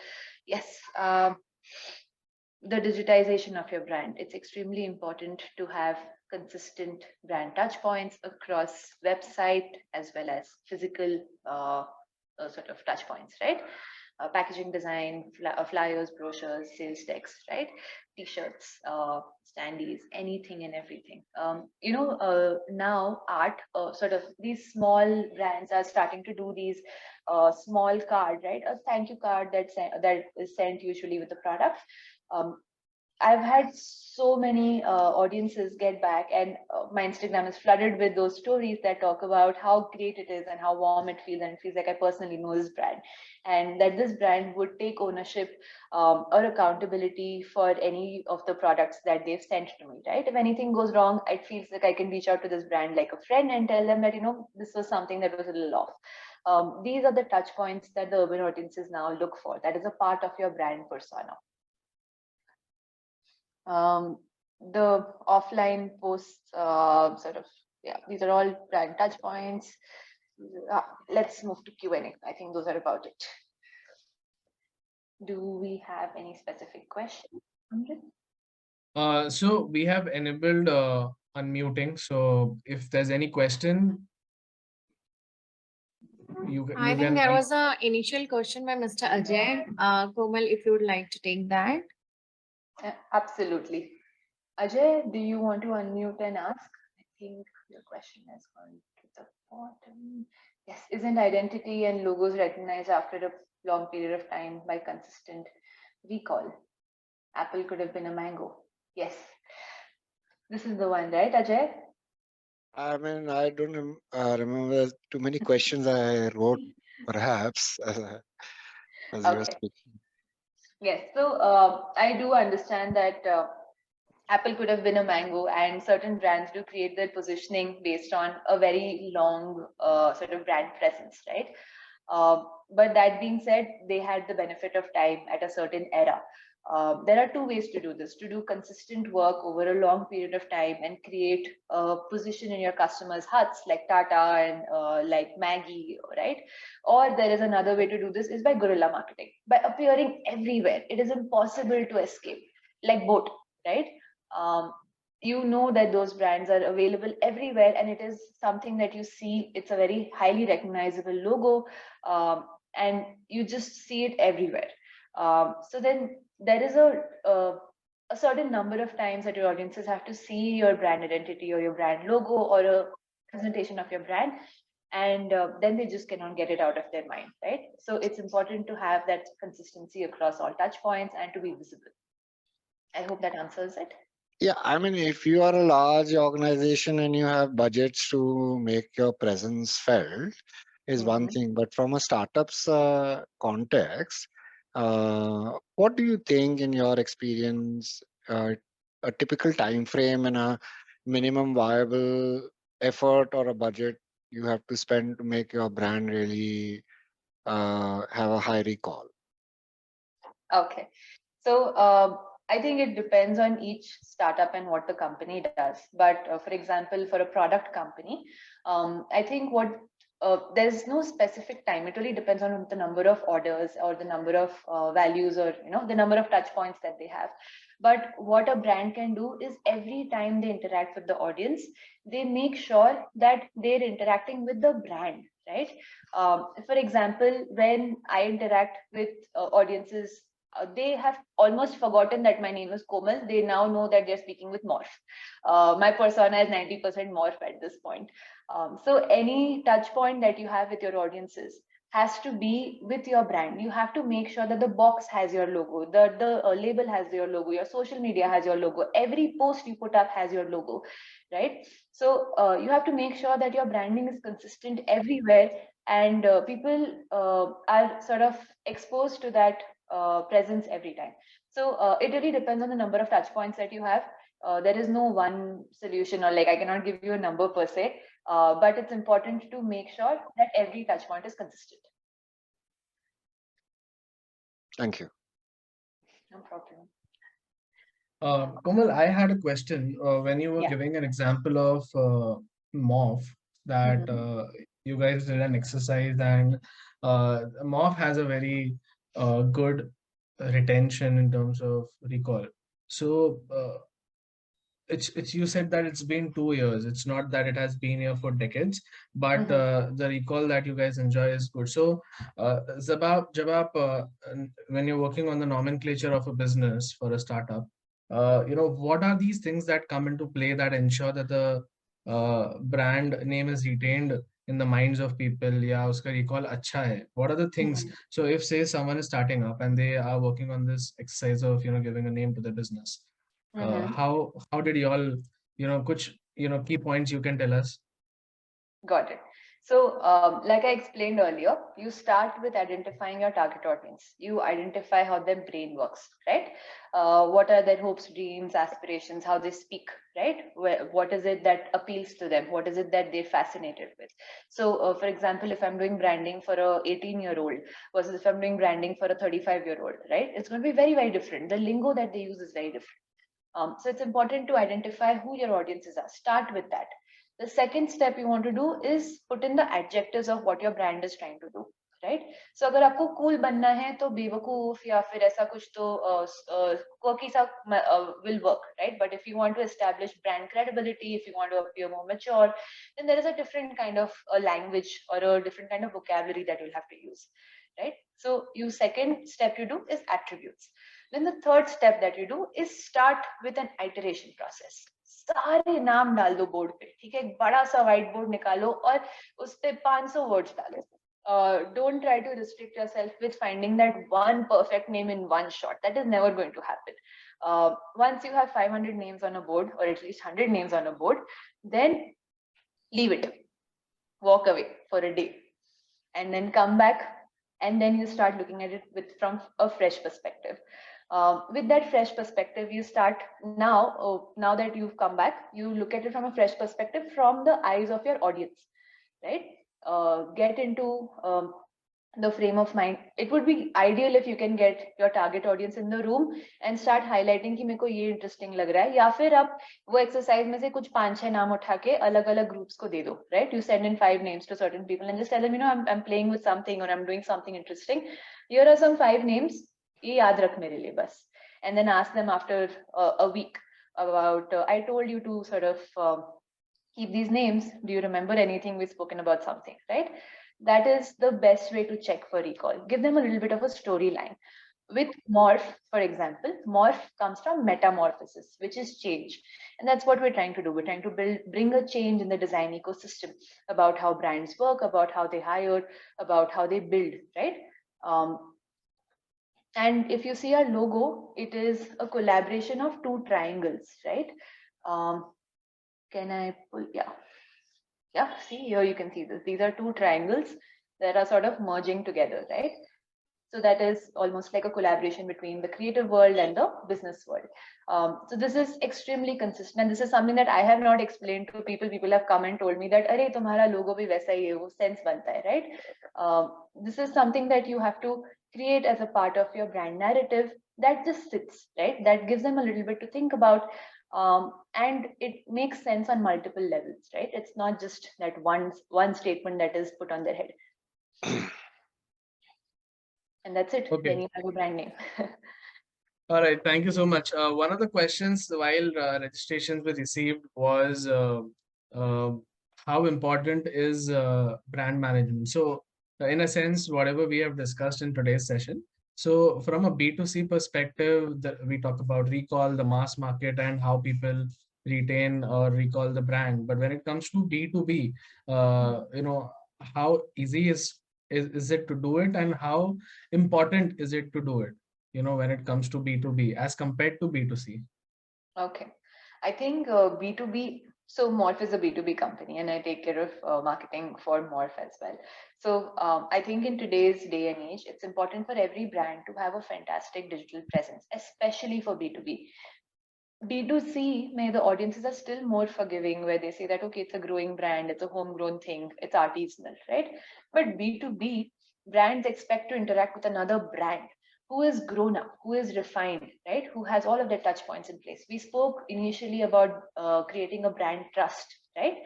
Yes, the digitization of your brand. It's extremely important to have consistent brand touch points across website as well as physical sort of touch points, right? Packaging design, flyers, brochures, sales decks, right? T-shirts, standees, anything and everything. Now art, sort of these small brands are starting to do these small card, right? A thank you card that is sent usually with the product. I've had so many audiences get back, and my Instagram is flooded with those stories that talk about how great it is and how warm it feels, and it feels like I personally know this brand, and that this brand would take ownership or accountability for any of the products that they've sent to me, right? If anything goes wrong, it feels like I can reach out to this brand like a friend and tell them that, this was something that was a little off. These are the touch points that the urban audiences now look for. That is a part of your brand persona. The offline posts, these are all brand touch points. Let's move to Q&A. I think those are about it. Do we have any specific questions? So we have enabled unmuting. So if there's any question, I think there was an initial question by Mr. Ajay. Komal, if you would like to take that. Absolutely. Ajay, do you want to unmute and ask? I think your question has gone to the bottom. Yes, isn't identity and logos recognized after a long period of time by consistent recall? Apple could have been a mango. Yes. This is the one, right, Ajay? I mean, I don't remember too many questions I wrote, perhaps, as you were speaking. Yes, so I do understand that Apple could have been a mango, and certain brands do create their positioning based on a very long sort of brand presence, right? But that being said, they had the benefit of time at a certain era. There are two ways to do this: to do consistent work over a long period of time and create a position in your customers' hearts, like Tata and like Maggie, right? Or there is another way to do this is by guerrilla marketing, by appearing everywhere. It is impossible to escape, like boat, right? You know that those brands are available everywhere, and it is something that you see. It's a very highly recognizable logo, and you just see it everywhere. So then there is a certain number of times that your audiences have to see your brand identity or your brand logo or a presentation of your brand, and then they just cannot get it out of their mind, right? So it's important to have that consistency across all touch points and to be visible. I hope that answers it. Yeah, I mean, if you are a large organization and you have budgets to make your presence felt, is one thing. But from a startup's context, what do you think, in your experience, a typical time frame and a minimum viable effort or a budget you have to spend to make your brand really have a high recall? Okay, so I think it depends on each startup and what the company does. But for example, for a product company, I think there's no specific time. It really depends on the number of orders or the number of values, or the number of touch points that they have. But what a brand can do is every time they interact with the audience, they make sure that they're interacting with the brand, right? For example, when I interact with audiences, they have almost forgotten that my name is Komal. They now know that they're speaking with Morph. My persona is 90% Morph at this point. So any touch point that you have with your audiences has to be with your brand. You have to make sure that the box has your logo, the label has your logo, your social media has your logo, every post you put up has your logo, right? So you have to make sure that your branding is consistent everywhere, and people are sort of exposed to that presence every time. So it really depends on the number of touch points that you have. There is no one solution, or like I cannot give you a number per se, but it's important to make sure that every touch point is consistent. Thank you. No problem. Komal, I had a question when you were Yeah. giving an example of Morph, that Mhm. you guys did an exercise, and Morph has a very good retention in terms of recall. So it's you said that it's been 2 years. It's not that it has been here for decades, but Mhm. the recall that you guys enjoy is good. So, Jab aap, when you're working on the nomenclature of a business for a startup, what are these things that come into play that ensure that the brand name is retained in the minds of people? Yeah, uska recall acha hai. What are the things? Mhm. So, if say someone is starting up and they are working on this exercise of giving a name to the business, Mhm. how did you all kuch key points you can tell us? Got it. So, like I explained earlier, you start with identifying your target audience. You identify how their brain works, right? What are their hopes, dreams, aspirations, how they speak, right? What is it that appeals to them? What is it that they're fascinated with? So, for example, if I'm doing branding for a 18-year-old versus if I'm doing branding for a 35-year-old, right? It's going to be very, very different. The lingo that they use is very different. So it's important to identify who your audiences are. Start with that. The second step you want to do is put in the adjectives of what your brand is trying to do, right? So अगर आपको cool बनना है तो बेवकूफ या फिर ऐसा कुछ तो quirky सा will work, right? But if you want to establish brand credibility, if you want to appear more mature, then there is a different kind of language or a different kind of vocabulary that you'll have to use, right? So you second step you do is attributes. Then the third step that you do is start with an iteration process. सारे नाम डाल दो board पे, ठीक है? एक बड़ा सा व्हाइट बोर्ड निकालो और उस पे 500 वर्ड्स डालो. Don't try to restrict yourself with finding that one perfect name in one shot. That is never going to happen. Once you have 500 names on a board, or at least 100 names on a board, then leave it. Walk away for a day, and then come back, and then you start looking at it from a fresh perspective. With that fresh perspective, you start now that you've come back, you look at it from a fresh perspective from the eyes of your audience, right? Get into the frame of mind. It would be ideal if you can get your target audience in the room and start highlighting कि मेरे को ये interesting लग रहा है, या फिर आप वो exercise में से कुछ 5-6 नाम उठा के अलग-अलग groups को दे दो, right? You send in 5 names to certain people and just tell them, I'm playing with something, or I'm doing something interesting. Here are some 5 names. ये याद रख मेरे लिए बस. And then ask them after a week about, I told you to sort of keep these names. Do you remember anything we've spoken about something, right? That is the best way to check for recall. Give them a little bit of a storyline. With morph, for example, morph comes from metamorphosis, which is change. And that's what we're trying to do. We're trying to bring a change in the design ecosystem about how brands work, about how they hire, about how they build, right? And if you see our logo, it is a collaboration of 2 triangles, right? Can I pull? Yeah, see here you can see this. These are 2 triangles that are sort of merging together, right? So that is almost like a collaboration between the creative world and the business world. So this is extremely consistent, and this is something that I have not explained to people. People have come and told me that, "Arey, tumhara logo bhi waisa hi hai, wo sense banta hai," right? This is something that you have to create as a part of your brand narrative that just sits, right? That gives them a little bit to think about. And it makes sense on multiple levels, right? It's not just that one statement that is put on their head. And that's it. Okay. Then you have a brand name. All right, thank you so much. One of the questions while registrations were received was how important is brand management? So, in a sense, whatever we have discussed in today's session. So, from a B2C perspective, we talk about recall, the mass market, and how people retain or recall the brand. But when it comes to B2B, how easy is it to do it, and how important is it to do it? When it comes to B2B as compared to B2C? Okay. I think B2B, So Morph is a B2B company, and I take care of marketing for Morph as well. So I think in today's day and age, it's important for every brand to have a fantastic digital presence, especially for B2B. B2C, may the audiences are still more forgiving, where they say that, okay, it's a growing brand, it's a homegrown thing, it's artisanal, right? But B2B, brands expect to interact with another brand who is grown up, who is refined, right? Who has all of their touch points in place. We spoke initially about creating a brand trust, right?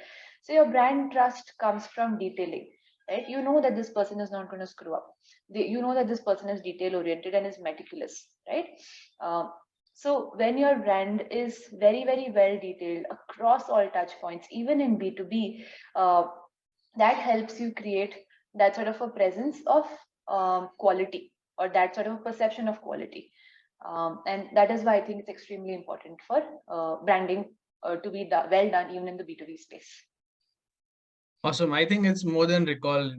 So your brand trust comes from detailing, right? You know that this person is not going to screw up. You know that this person is detail oriented and is meticulous, right? So when your brand is very, very well detailed across all touch points, even in B2B, that helps you create that sort of a presence of quality, or that sort of perception of quality. And that is why I think it's extremely important for branding to be well done even in the B2B space. Awesome. I think it's more than recall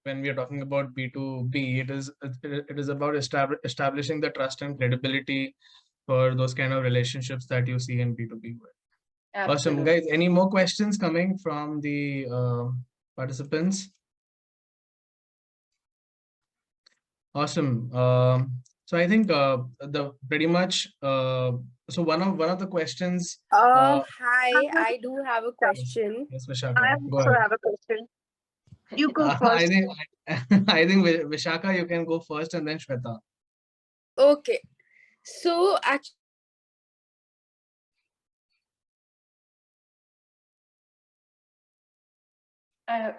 when we are talking about B2B, it is about establishing the trust and credibility for those kind of relationships that you see in B2B. Awesome, Absolutely. guys. Any more questions coming from the participants? Awesome. So I think the pretty much so one of the questions. Hi, I do have a question. Yes, Vishaka. I Go also ahead. have a question. You go I first. think I think Vishaka, you can go first, and then Shweta. Okay. So actually,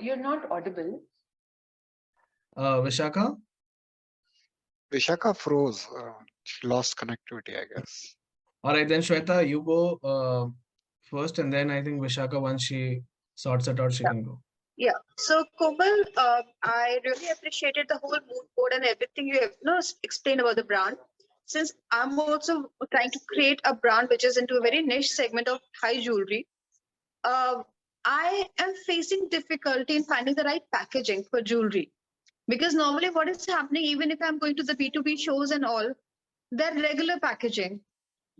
You're not audible. Vishaka? Vishaka froze. She lost connectivity, I guess. All right, then Shweta, you go first, and then I think Vishaka, once she sorts it out, she can go. yeah. So Komal, I really appreciated the whole mood board and everything you have explained about the brand. Since I'm also trying to create a brand which is into a very niche segment of high jewelry, I am facing difficulty in finding the right packaging for jewelry. Because normally what is happening, even if I'm going to the B2B shows and all, they're regular packaging.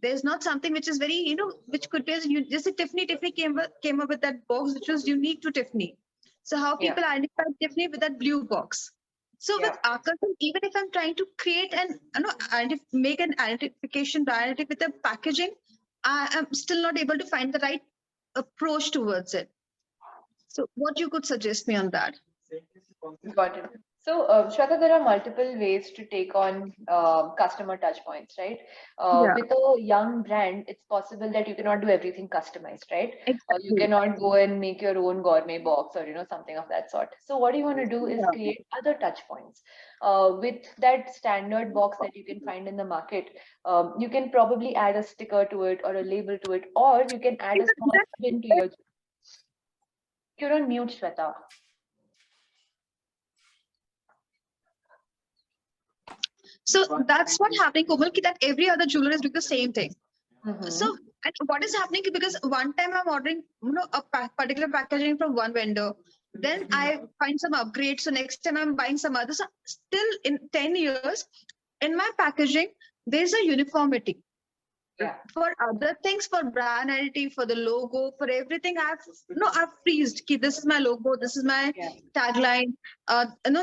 There's not something which is very, which could be, just a Tiffany came up with that box, which was unique to Tiffany. So how people identify Tiffany with that blue box. So with Akasan, even if I'm trying to create and make an identification with the packaging, I am still not able to find the right approach towards it. So what you could suggest me on that? Got it. So, Shweta, there are multiple ways to take on customer touch points, right? With a young brand, it's possible that you cannot do everything customized, right? Exactly. You cannot go and make your own gourmet box or something of that sort. So what you want to do is create other touch points. With that standard box that you can find in the market, you can probably add a sticker to it or a label to it, or you can add a small spin to your. You're on mute, Shweta. So that's what happening, Komal, that every other jeweler is doing the same thing. Mm-hmm. So and what is happening, because one time I'm ordering a particular packaging from one vendor, then I find some upgrades. So next time I'm buying some others. So still in 10 years, in my packaging, there's a uniformity. For other things, for brand identity, for the logo, for everything, I've freezed. This is my logo. This is my tagline.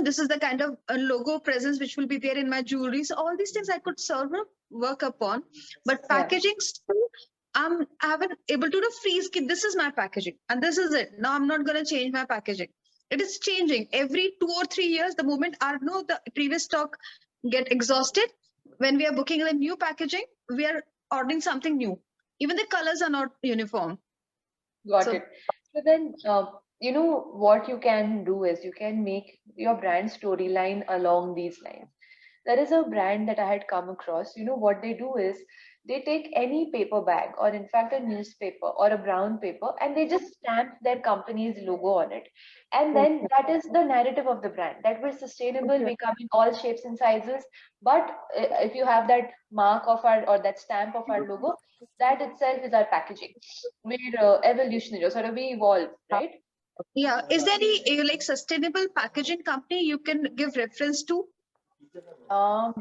This is the kind of logo presence which will be there in my jewelry. So all these things I could sort of work upon, but packaging still, I haven't able to freeze. This is my packaging, and this is it. Now I'm not going to change my packaging. It is changing every 2 or 3 years. The moment the previous stock get exhausted, when we are booking the new packaging, we are ordering something new. Even the colors are not uniform. Got it. So then, what you can do is you can make your brand storyline along these lines. There is a brand that I had come across. What they do is they take any paper bag, or in fact a newspaper or a brown paper, and they just stamp their company's logo on it. And then that is the narrative of the brand, that we're sustainable, we come in all shapes and sizes. But if you have that mark of or that stamp of our logo, that itself is our packaging. We're evolutionary, sort of we evolve, right? Yeah. Is there any sustainable packaging company you can give reference to?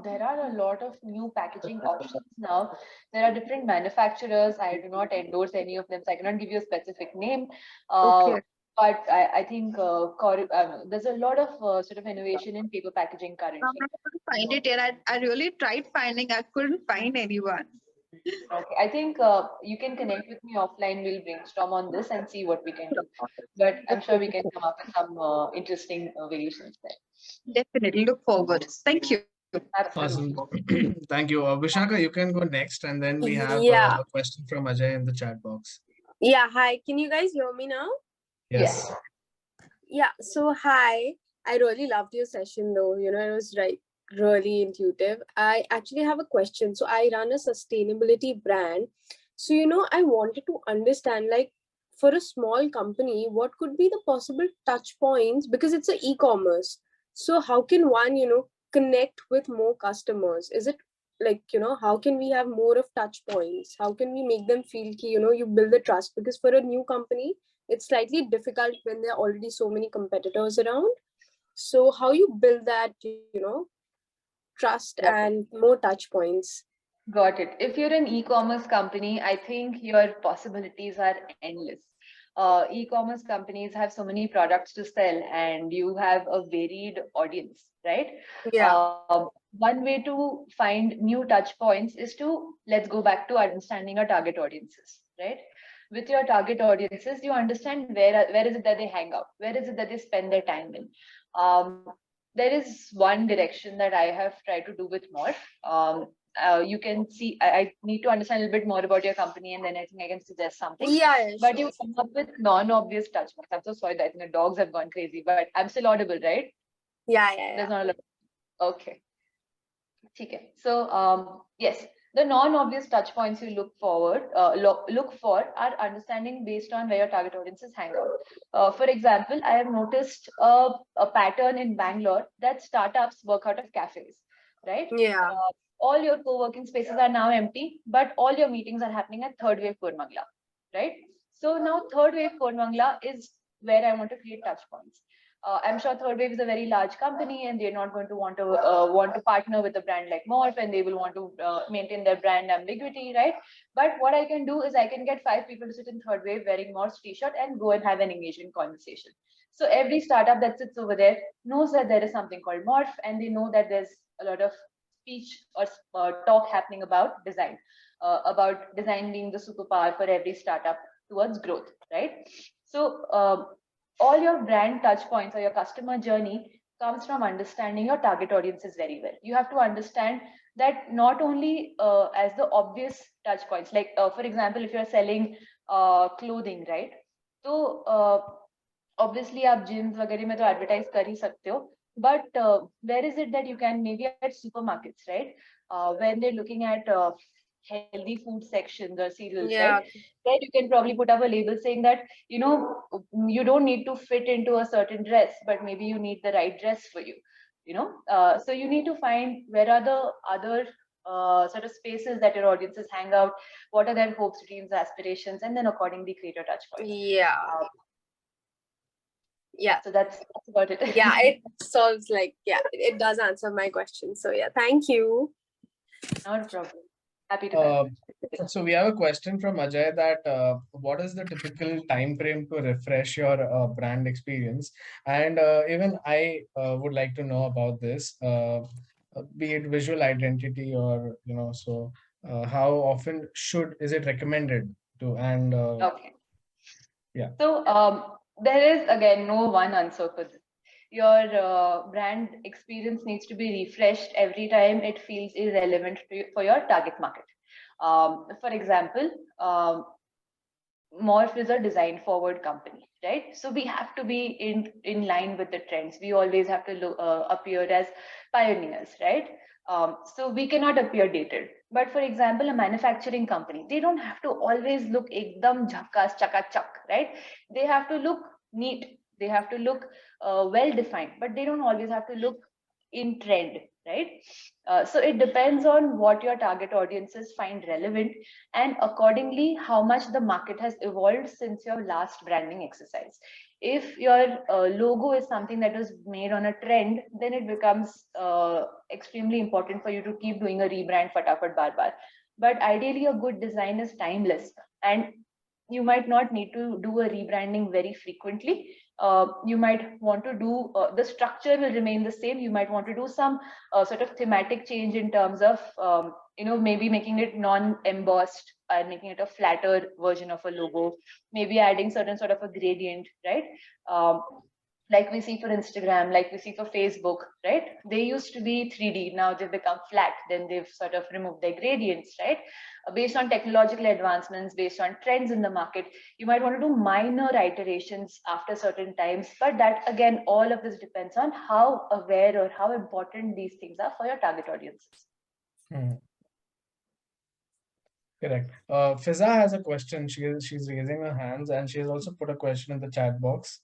There are a lot of new packaging options now. There are different manufacturers. I do not endorse any of them, so I cannot give you a specific name. Okay. But I think there's a lot of sort of innovation in paper packaging currently. I couldn't find it yet. I really tried finding. I couldn't find anyone. Okay, I think you can connect with me offline. We'll brainstorm on this and see what we can do. But I'm sure we can come up with some interesting variations there. Definitely look forward. Thank you. Absolutely. Awesome. Thank you. Vishaka, you can go next, and then we have Yeah, a question from Ajay in the chat box. yeah. Hi, can you guys hear me now? Yes. Yes. Yeah, so hi. I really loved your session though. It was really intuitive. I actually have a question. So I run a sustainability brand. So, I wanted to understand, like, for a small company, what could be the possible touch points because it's a e-commerce. So how can one, connect with more customers? Is it like, how can we have more of touch points? How can we make them feel ki, you build the trust? Because for a new company, it's slightly difficult when there are already so many competitors around. So how you build that, trust Got it. and more touch points? Got it. If you're an e-commerce company, I think your possibilities are endless. E-commerce companies have so many products to sell, and you have a varied audience, right? Yeah. One way to find new touch points is to let's go back to understanding your target audiences, right? With your target audiences, you understand where is it that they hang out, where is it that they spend their time in. There is one direction that I have tried to do with more. You can see, I need to understand a little bit more about your company, and then I think I can suggest something. Yeah, But sure. you come up with non-obvious touch points. I'm so sorry that I think the dogs have gone crazy, but I'm still audible, right? Yeah. There's not a lot. Okay. Okay. So yes, the non-obvious touch points you look for are understanding based on where your target audiences hang out. For example, I have noticed a pattern in Bangalore that startups work out of cafes, right? Yeah. All your co-working spaces are now empty, but all your meetings are happening at Third Wave Koramangala, right? So now Third Wave Koramangala is where I want to create touch points. I'm sure Third Wave is a very large company, and they're not going to want to partner with a brand like Morph, and they will want to maintain their brand ambiguity, right? But what I can do is I can get 5 people to sit in Third Wave wearing Morph's t-shirt and go and have an engaging conversation. So every startup that sits over there knows that there is something called Morph, and they know that there's a lot of speech or talk happening about design, about design being the superpower for every startup towards growth, right? So all your brand touch points or your customer journey comes from understanding your target audiences very well. You have to understand that not only as the obvious touch points, like for example, if you're selling clothing, right? So obviously आप gyms वगैरह में तो advertise कर ही सकते हो, but where is it that you can maybe at supermarkets, right? When they're looking at healthy food sections or cereals, Yeah. right? There you can probably put up a label saying that, you don't need to fit into a certain dress, but maybe you need the right dress for you, so you need to find where are the other sort of spaces that your audiences hang out, what are their hopes, dreams, aspirations, and then accordingly create your touch points. Yeah. Yeah. So that's about it. Yeah, it solves it does answer my question. So yeah, thank you. Not a problem. Happy to help. So we have a question from Ajay that what is the typical time frame to refresh your brand experience? And even I would like to know about this, be it visual identity or, so how often is it recommended to? And Okay. yeah. So there is again no one answer for this. Your brand experience needs to be refreshed every time it feels irrelevant for your target market. For example, Morph is a design forward company, right? So we have to be in line with the trends. We always have to appear as pioneers, right? So we cannot appear dated. But for example, a manufacturing company, they don't have to always look ekdam jhakkas chakachak, right? They have to look neat. They have to look well defined, but they don't always have to look in trend, right? So it depends on what your target audiences find relevant, and accordingly how much the market has evolved since your last branding exercise. If your logo is something that was made on a trend, then it becomes extremely important for you to keep doing a rebrand fatafat bar bar. But ideally, a good design is timeless, and you might not need to do a rebranding very frequently. You might want to do the structure will remain the same. You might want to do some sort of thematic change in terms of maybe making it non-embossed and making it a flatter version of a logo, maybe adding certain sort of a gradient, right? um, like we see for Instagram, like we see for Facebook, right? They used to be 3D, now they've become flat, then they've sort of removed their gradients, right? Based on technological advancements, based on trends in the market, you might want to do minor iterations after certain times, but that again, all of this depends on how aware or how important these things are for your target audiences. Correct. Fiza has a question. She's raising her hands, and she has also put a question in the chat box.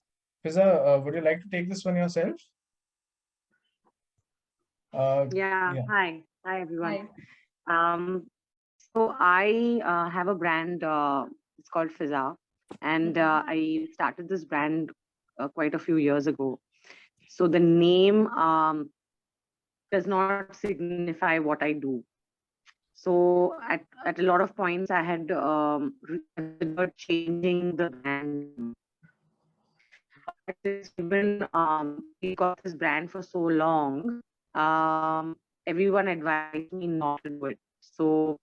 Fiza, would you like to take this one yourself? Yeah. yeah. Hi everyone. So I have a brand, it's called Fiza, and I started this brand quite a few years ago. So the name does not signify what I do. So at a lot of points I had considered changing the brand. But it's been we got this brand for so long, everyone advised me not to do it. So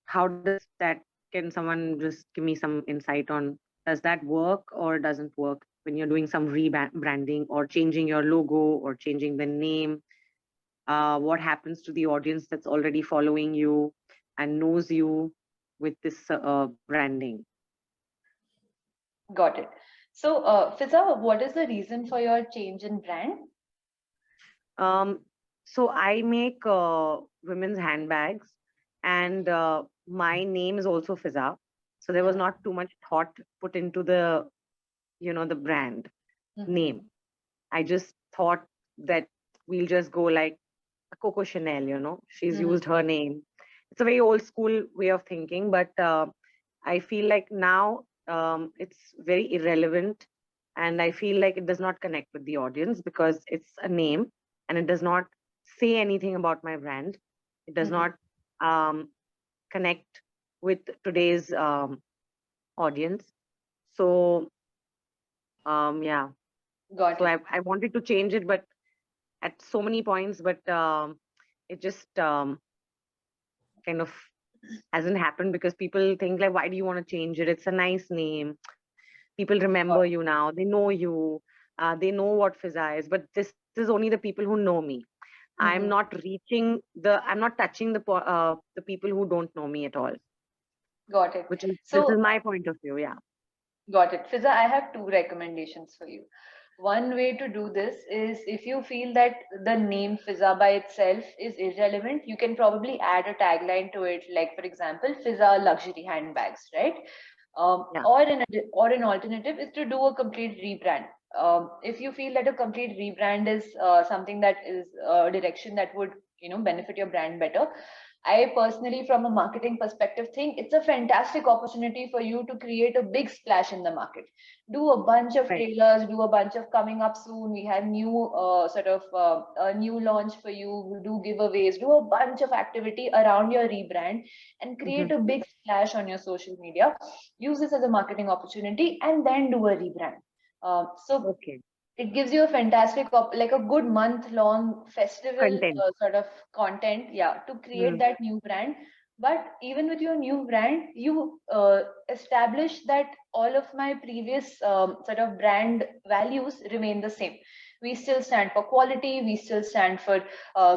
how does that, can someone just give me some insight on, does that work or doesn't work when you're doing some rebranding or changing your logo or changing the name? What happens to the audience that's already following you and knows you with this branding? Got it. So Fiza, what is the reason for your change in brand? So I make women's handbags, and my name is also Fiza. So there was not too much thought put into the, the brand name. I just thought that we'll just go like a Coco Chanel, she's used her name. It's a very old school way of thinking, but I feel like now it's very irrelevant, and I feel like it does not connect with the audience because it's a name and it does not say anything about my brand. It does not connect with today's audience. So yeah. Got so it. I wanted to change it, but at so many points, but it just kind of hasn't happened because people think like, why do you want to change it? It's a nice name. People remember you now. They know you. They know what Fiza is. But this is only the people who know me. I'm not touching the people who don't know me at all. Got it. Which is, so, this is my point of view. Yeah. Got it. Fiza, I have 2 recommendations for you. One way to do this is, if you feel that the name Fiza by itself is irrelevant, you can probably add a tagline to it, like, for example, Fiza luxury handbags, right? Or an alternative is to do a complete rebrand. If you feel that a complete rebrand is something that is a direction that would benefit your brand better, I personally, from a marketing perspective, think it's a fantastic opportunity for you to create a big splash in the market. Do a bunch of trailers, do a bunch of coming up soon. We have new a new launch for you. Do giveaways, do a bunch of activity around your rebrand, and create a big splash on your social media. Use this as a marketing opportunity, and then do a rebrand. It gives you a fantastic, like a good month-long festival sort of content, to create that new brand. But even with your new brand, you establish that all of my previous sort of brand values remain the same. We still stand for quality, we still stand for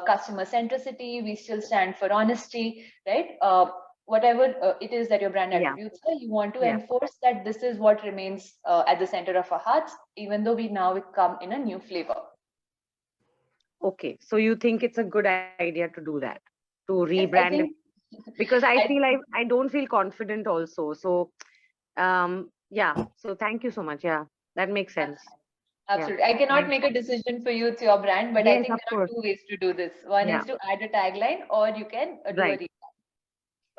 customer centricity, we still stand for honesty, right? Whatever it is that your brand attributes are, you want to enforce that this is what remains at the center of our hearts, even though we now come in a new flavor. Okay, so you think it's a good idea to do that, to rebrand it? Because I feel I don't feel confident also. So so thank you so much. Yeah, that makes sense. Absolutely. I cannot make a decision for you. It's your brand, but I think there are 2 ways to do this. One is to add a tagline, or you can do a rebrand.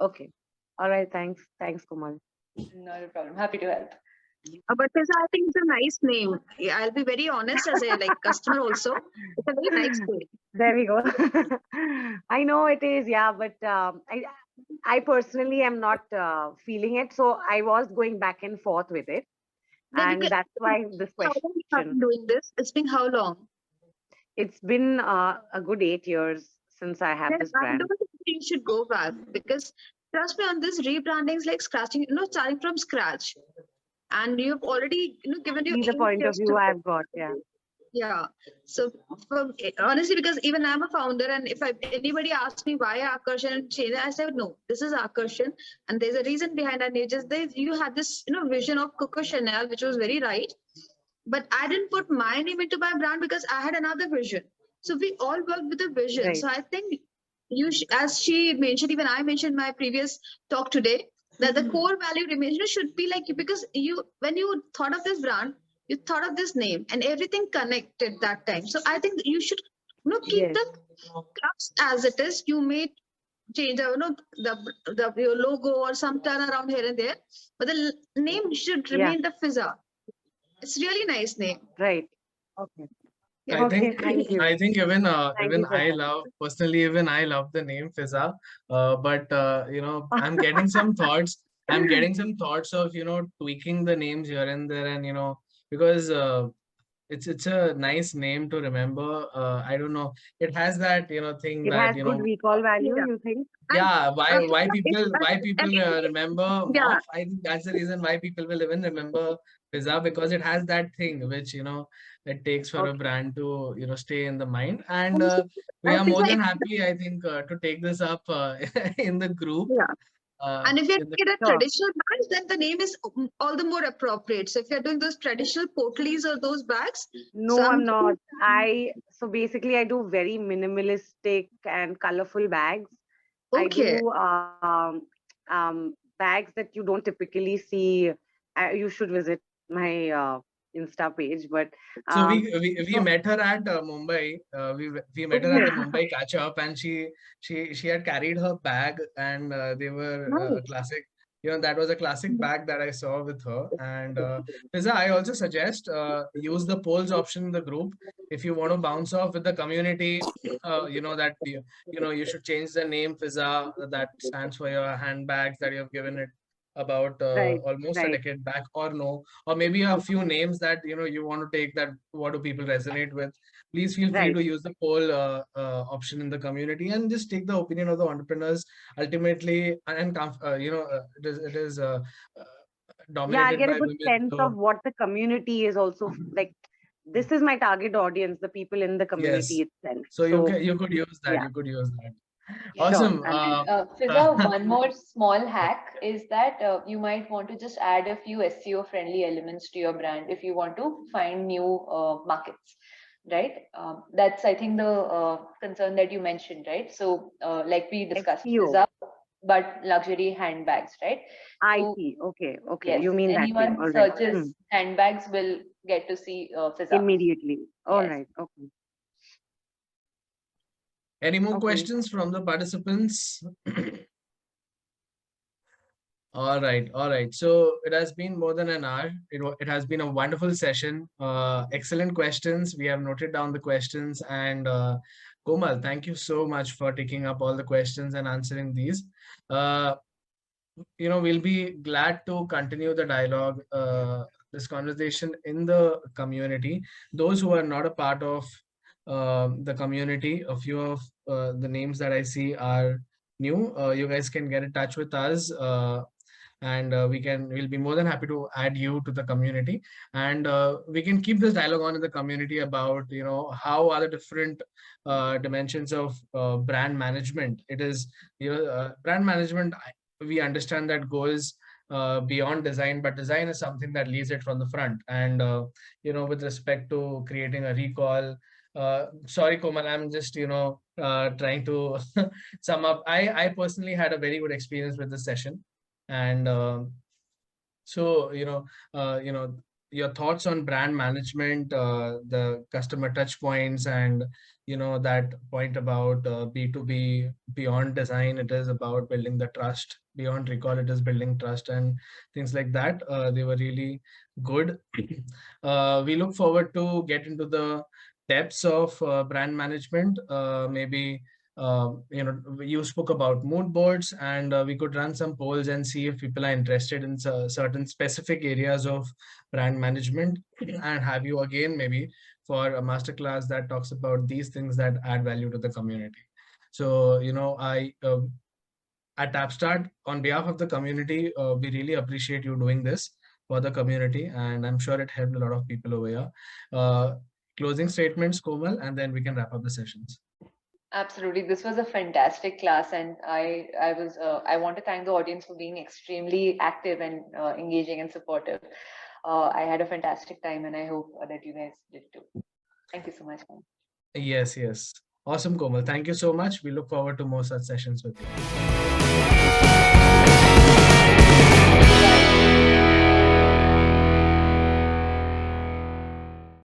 Okay. All right. Thanks, Komal. Not a problem. Happy to help. But Pizza, I think it's a nice name. Yeah, I'll be very honest as a like customer also. It's a very nice name. There we go. I know it is, yeah, but I personally am not feeling it. So I was going back and forth with it. Then you And get that's why this how long you have question. been doing this? It's been how long? It's been a good 8 years since I have Then this I brand. don't think you should go back because trust me on this rebranding is like scratching, starting from scratch. And you've already, given your See the 8 point of years view to I've got, yeah. yeah. So honestly, because even I'm a founder, and if anybody asks me why Akarshan and change, I said no, this is Akarshan, and there's a reason behind that. You had this vision of Coco Chanel, which was very right, but I didn't put my name into my brand because I had another vision. So we all worked with a vision. Right. So I think as she mentioned, even I mentioned in my previous talk today, that the core value remains should be like you, because when you thought of this brand, you thought of this name and everything connected that time. So I think you should keep Yes. the crux as it is. You may change your logo or some turn around here and there, but the name should Yeah. remain the Fizza. It's really nice name. Right. Okay. Yeah. I Okay, think thank you. I think even Thank even you for I that. love personally, even I love the name Fizza. But I'm getting some thoughts. I'm getting some thoughts of tweaking the names here and there, and because it's a nice name to remember. I don't know. It has that thing It that has good recall value, Yeah. you think? yeah, why And, why people remember yeah, Moth? I think that's the reason why people will even remember Pizza, because it has that thing which it takes for a Okay. brand to stay in the mind. And we I are think more than like, happy, I think, to take this up in the group. yeah. And if you're In the looking at Sure. traditional bags, then the name is all the more appropriate. So if you're doing those traditional potlies or those bags, No, so I'm not. So basically I do very minimalistic and colorful bags. I okay. do bags that you don't typically see. You should visit my Insta page. But So we so met her at Mumbai. We met her at the Mumbai catch up, and she had carried her bag, and they were a Nice. classic. That was a classic bag that I saw with her. And Pizza, I also suggest use the polls option in the group if you want to bounce off with the community. That you should change the name Pizza, that stands for your handbags that you have given it about right, almost a right, decade back, or no, or maybe a few names that you want to take, that what do people resonate with. Please feel free right. to use the poll option in the community and just take the opinion of the entrepreneurs ultimately. And it is uh, Yeah, I dominated get a by good women, sense of so what the community is also like. This is my target audience, the people in the yes, community itself. so So you could use that, yeah, you could use that. sure. Awesome. Fiza, one more small hack is that you might want to just add a few SEO friendly elements to your brand if you want to find new markets, right? That's, I think, the concern that you mentioned, right? So, like we discussed, SEO. Fiza, but luxury handbags, right? I So, see. Okay, okay. yes, You mean that way. anyone All right. searches handbags will get to see Fiza. Immediately. All Yes. right. Okay. Any more Okay. questions from the participants? All right, all right. So it has been more than an hour. It has been a wonderful session. Excellent questions. We have noted down the questions. And Komal, thank you so much for taking up all the questions and answering these. We'll be glad to continue the dialogue, this conversation in the community. Those who are not a part of the community, a few of the names that I see are new. You guys can get in touch with us. And we'll be more than happy to add you to the community, and we can keep this dialogue on in the community about how are the different dimensions of brand management. It is brand management, we understand that goes beyond design, but design is something that leads it from the front. And with respect to creating a recall, sorry Komal, I'm just trying to sum up. I personally had a very good experience with this session. And so your thoughts on brand management, the customer touch points, and that point about B2B beyond design. It is about building the trust. Beyond recall, it is building trust and things like that. They were really good. We look forward to get into the depths of brand management. Maybe you spoke about mood boards, and we could run some polls and see if people are interested in certain specific areas of brand management, and have you again maybe for a masterclass that talks about these things that add value to the community. So I at Tapstart, on behalf of the community, we really appreciate you doing this for the community, and I'm sure it helped a lot of people over here. Closing statements, Komal, and then we can wrap up the sessions. Absolutely, this was a fantastic class, and I want to thank the audience for being extremely active and engaging and supportive. I had a fantastic time, and I hope that you guys did too. Thank you so much. Yes, yes. Awesome, Komal. Thank you so much. We look forward to more such sessions with you.